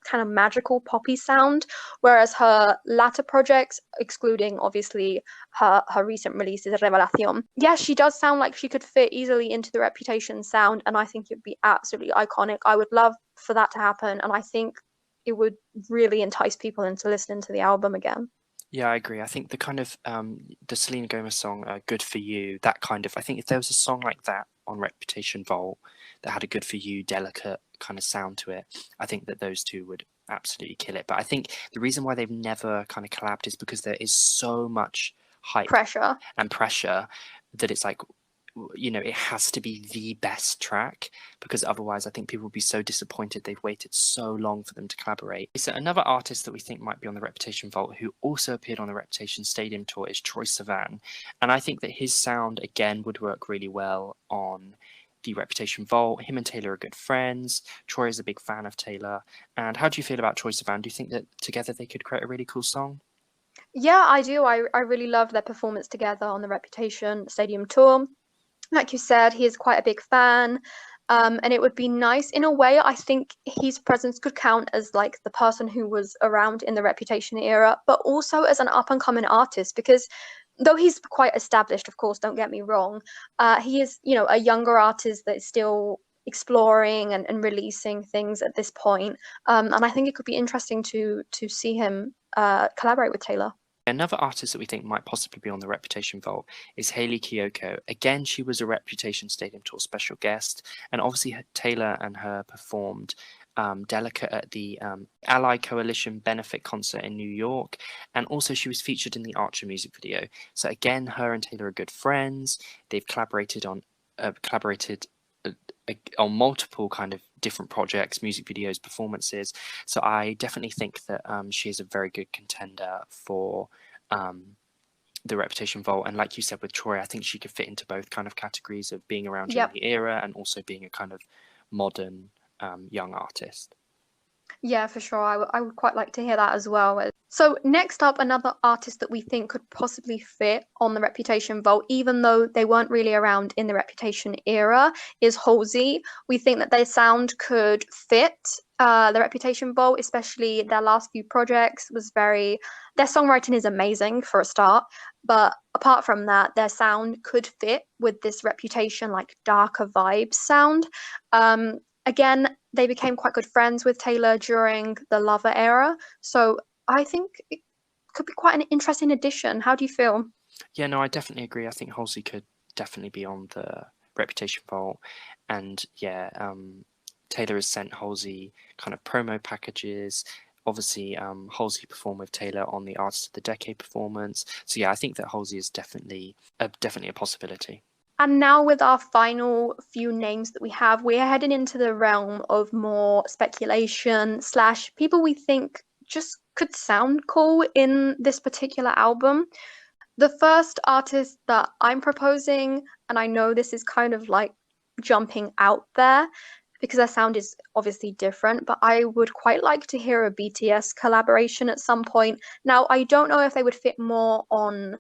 kind of magical poppy sound, whereas her latter projects, excluding obviously her recent releases, Revelación, yeah, she does sound like she could fit easily into the Reputation sound, and I think it'd be absolutely iconic. I would love for that to happen, and I think it would really entice people into listening to the album again. Yeah, I agree. I think the kind of the Selena Gomez song "Good for You," that kind of, I think if there was a song like that on Reputation Vault that had a "Good for You" delicate kind of sound to it, I think that those two would absolutely kill it. But I think the reason why they've never kind of collabed is because there is so much hype and pressure that it's like, it has to be the best track, because otherwise I think people would be so disappointed they've waited so long for them to collaborate. So another artist that we think might be on the Reputation Vault who also appeared on the Reputation Stadium Tour is Troye Sivan, and I think that his sound again would work really well on the Reputation Vault. Him and Taylor are good friends. Troy is a big fan of Taylor. And how do you feel about Troy Sivan? Do you think that together they could create a really cool song? Yeah, I do. I really love their performance together on the Reputation Stadium tour. Like you said, he is quite a big fan. And it would be nice in a way. I think his presence could count as like the person who was around in the Reputation era, but also as an up and coming artist, because though he's quite established, of course, don't get me wrong, he is, a younger artist that is still exploring and releasing things at this point. And I think it could be interesting to see him collaborate with Taylor. Another artist that we think might possibly be on the Reputation Vault is Hayley Kiyoko. Again, she was a Reputation Stadium Tour special guest, and obviously Taylor and her performed Delicate at the Ally Coalition benefit concert in New York, and also she was featured in the Archer music video. So again, her and Taylor are good friends. They've collaborated on multiple kind of different projects, music videos, performances. So I definitely think that she is a very good contender for the Reputation Vault. And like you said with Troy, I think she could fit into both kind of categories of being around during the era and also being a kind of modern young artist. Yeah, for sure. I would quite like to hear that as well. So next up, another artist that we think could possibly fit on the Reputation Vault, even though they weren't really around in the Reputation era, is Halsey. We think that their sound could fit the Reputation Vault, especially their last few projects their songwriting is amazing for a start, but apart from that, their sound could fit with this Reputation, like darker vibes sound. Again, they became quite good friends with Taylor during the Lover era, so I think it could be quite an interesting addition. How do you feel? Yeah, no, I definitely agree. I think Halsey could definitely be on the Reputation Vault, and yeah, Taylor has sent Halsey kind of promo packages. Obviously, Halsey performed with Taylor on the Artist of the Decade performance. So yeah, I think that Halsey is definitely a possibility. And now with our final few names that we have, we're heading into the realm of more speculation / people we think just could sound cool in this particular album. The first artist that I'm proposing, and I know this is kind of like jumping out there because their sound is obviously different, but I would quite like to hear a BTS collaboration at some point. Now, I don't know if they would fit more on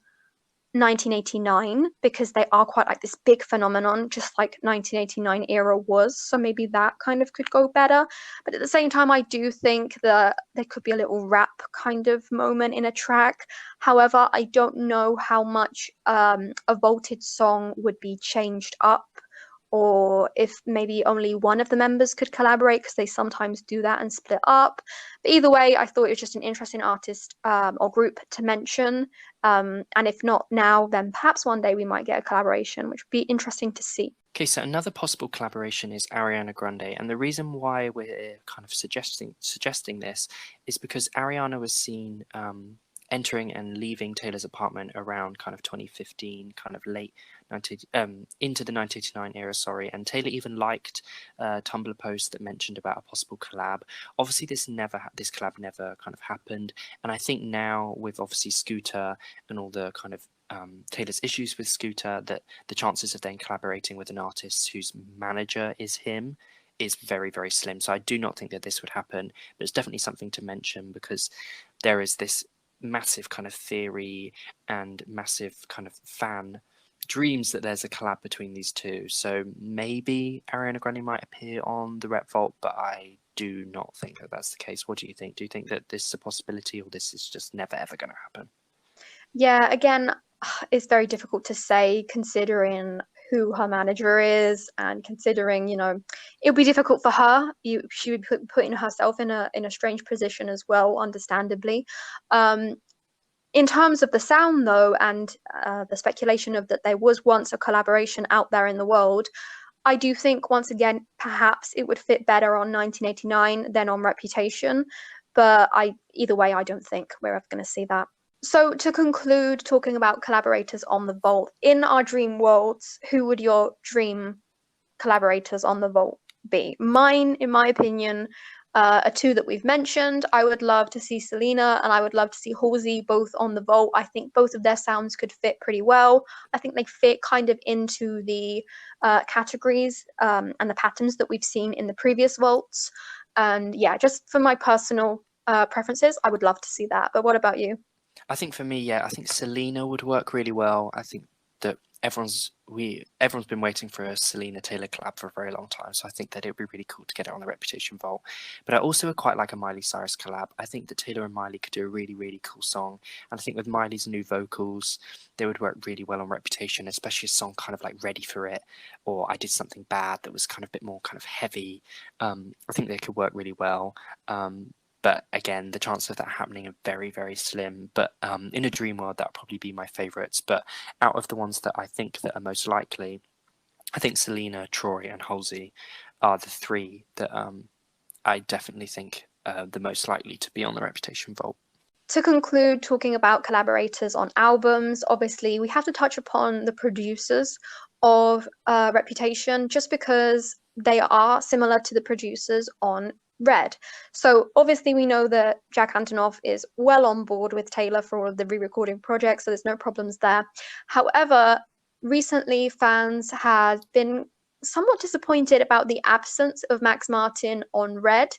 1989 because they are quite like this big phenomenon, just like 1989 era was, so maybe that kind of could go better. But at the same time, I do think that there could be a little rap kind of moment in a track. However, I don't know how much a vaulted song would be changed up, or if maybe only one of the members could collaborate, because they sometimes do that and split up. But either way, I thought it was just an interesting artist or group to mention. And if not now, then perhaps one day we might get a collaboration, which would be interesting to see. Okay, so another possible collaboration is Ariana Grande, and the reason why we're kind of suggesting this is because Ariana was seen entering and leaving Taylor's apartment around kind of 2015, kind of late into the 1989 era, and Taylor even liked a Tumblr post that mentioned about a possible collab. Obviously, this collab never kind of happened, and I think now with obviously Scooter and all the kind of Taylor's issues with Scooter, that the chances of them collaborating with an artist whose manager is him is very, very slim. So I do not think that this would happen, but it's definitely something to mention because there is this massive kind of theory and massive kind of fan dreams that there's a collab between these two. So maybe Ariana Grande might appear on the Rep Vault, but I do not think that that's the case. What do you think? Do you think that this is a possibility, or this is just never ever going to happen? Yeah, again, it's very difficult to say considering who her manager is, and considering, it would be difficult for her. She would be putting herself in a strange position as well, understandably. In terms of the sound, though, and the speculation of that there was once a collaboration out there in the world, I do think, once again, perhaps it would fit better on 1989 than on Reputation. But either way, I don't think we're ever going to see that. So to conclude, talking about collaborators on the Vault, in our dream worlds, who would your dream collaborators on the Vault be? Mine, in my opinion, are two that we've mentioned. I would love to see Selena and I would love to see Halsey both on the vault. I think both of their sounds could fit pretty well. I think they fit kind of into the categories and the patterns that we've seen in the previous vaults. And yeah, just for my personal preferences, I would love to see that. But what about you? I think for me, yeah, I think Selena would work really well. I think that everyone's been waiting for a Selena Taylor collab for a very long time, so I think that it would be really cool to get it on the Reputation vault. But I also would quite like a Miley Cyrus collab. I think that Taylor and Miley could do a really, really cool song, and I think with Miley's new vocals, they would work really well on Reputation, especially a song kind of like Ready for It, or I Did Something Bad that was kind of a bit more kind of heavy. I think they could work really well. But again, the chances of that happening are very, very slim. But in a dream world, that would probably be my favourites. But out of the ones that I think that are most likely, I think Selena, Troy, and Halsey are the three that I definitely think the most likely to be on the Reputation vault. To conclude, talking about collaborators on albums, obviously we have to touch upon the producers of Reputation, just because they are similar to the producers on Red. So obviously we know that Jack Antonoff is well on board with Taylor for all of the re-recording projects, so there's no problems there. However, recently fans have been somewhat disappointed about the absence of Max Martin on Red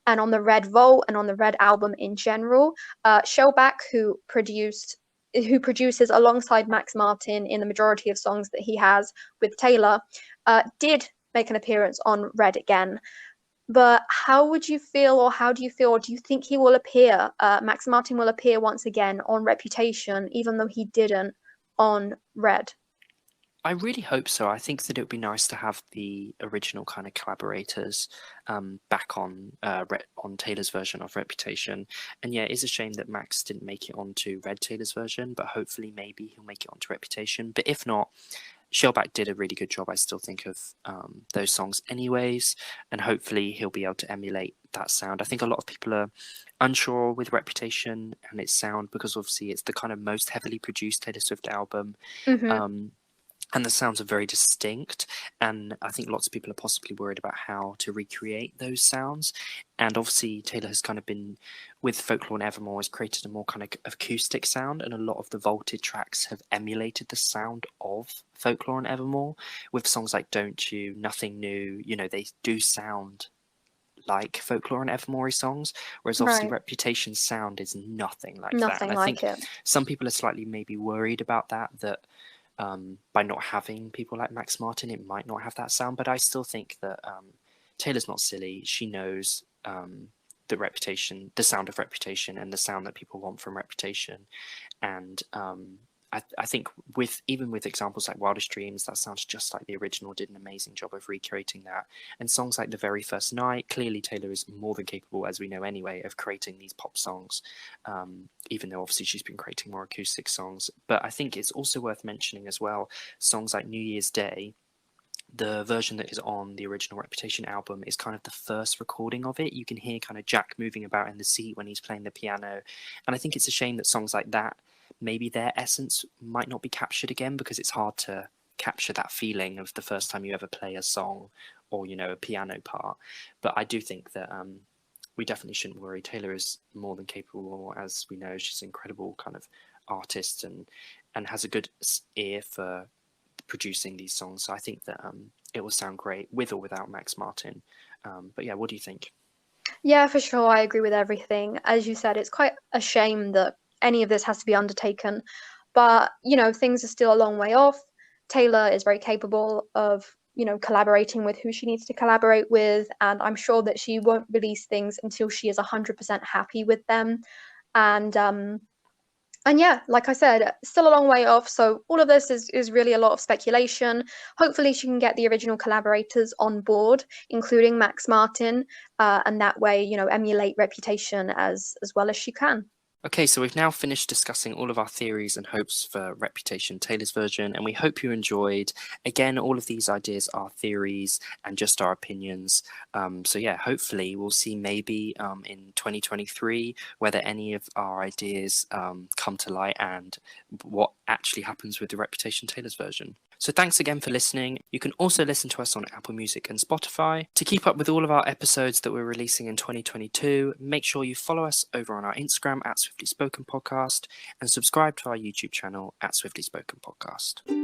and on the Red Vault and on the Red album in general. Shellback, who produces alongside Max Martin in the majority of songs that he has with Taylor, did make an appearance on Red again. But how would you feel, or how do you feel, or do you think he will appear? Max Martin will appear once again on Reputation, even though he didn't on Red. I really hope so. I think that it would be nice to have the original kind of collaborators back on Taylor's version of Reputation. And yeah, it is a shame that Max didn't make it onto Red Taylor's version, but hopefully maybe he'll make it onto Reputation. But if not, Shellback did a really good job, I still think, of those songs anyways, and hopefully he'll be able to emulate that sound. I think a lot of people are unsure with Reputation and its sound because obviously it's the kind of most heavily produced Taylor Swift album. Mm-hmm. And the sounds are very distinct, and I think lots of people are possibly worried about how to recreate those sounds. And obviously Taylor has kind of been, with Folklore and Evermore, has created a more kind of acoustic sound, and a lot of the vaulted tracks have emulated the sound of Folklore and Evermore with songs like Don't You, Nothing New. You know, they do sound like Folklore and Evermore songs, whereas obviously Right. Reputation's sound is nothing like that. Nothing And I like think it. some people are slightly maybe worried about that by not having people like Max Martin, it might not have that sound. But I still think that Taylor's not silly. She knows the Reputation, the sound of Reputation, and the sound that people want from Reputation. And I think even with examples like Wildest Dreams, that sounds just like the original, did an amazing job of recreating that. And songs like The Very First Night, clearly Taylor is more than capable, as we know anyway, of creating these pop songs, even though obviously she's been creating more acoustic songs. But I think it's also worth mentioning as well, songs like New Year's Day, the version that is on the original Reputation album is kind of the first recording of it. You can hear kind of Jack moving about in the seat when he's playing the piano. And I think it's a shame that songs like that, maybe their essence might not be captured again, because it's hard to capture that feeling of the first time you ever play a song or, you know, a piano part. But I do think that we definitely shouldn't worry. Taylor is more than capable. As we know, she's an incredible kind of artist and has a good ear for producing these songs. So I think that it will sound great with or without Max Martin. But yeah, what do you think? Yeah, for sure. I agree with everything. As you said, it's quite a shame that any of this has to be undertaken. But, you know, things are still a long way off. Taylor is very capable of, you know, collaborating with who she needs to collaborate with. And I'm sure that she won't release things until she is 100% happy with them. And yeah, like I said, still a long way off. So all of this is really a lot of speculation. Hopefully, she can get the original collaborators on board, including Max Martin, and that way, you know, emulate Reputation as well as she can. Okay, so we've now finished discussing all of our theories and hopes for Reputation Taylor's version, and we hope you enjoyed. Again, all of these ideas are theories and just our opinions. So yeah, hopefully we'll see maybe in 2023 whether any of our ideas come to light and what actually happens with the Reputation Taylor's version. So thanks again for listening. You can also listen to us on Apple Music and Spotify. To keep up with all of our episodes that we're releasing in 2022, make sure you follow us over on our Instagram at Swiftly Spoken Podcast and subscribe to our YouTube channel at Swiftly Spoken Podcast.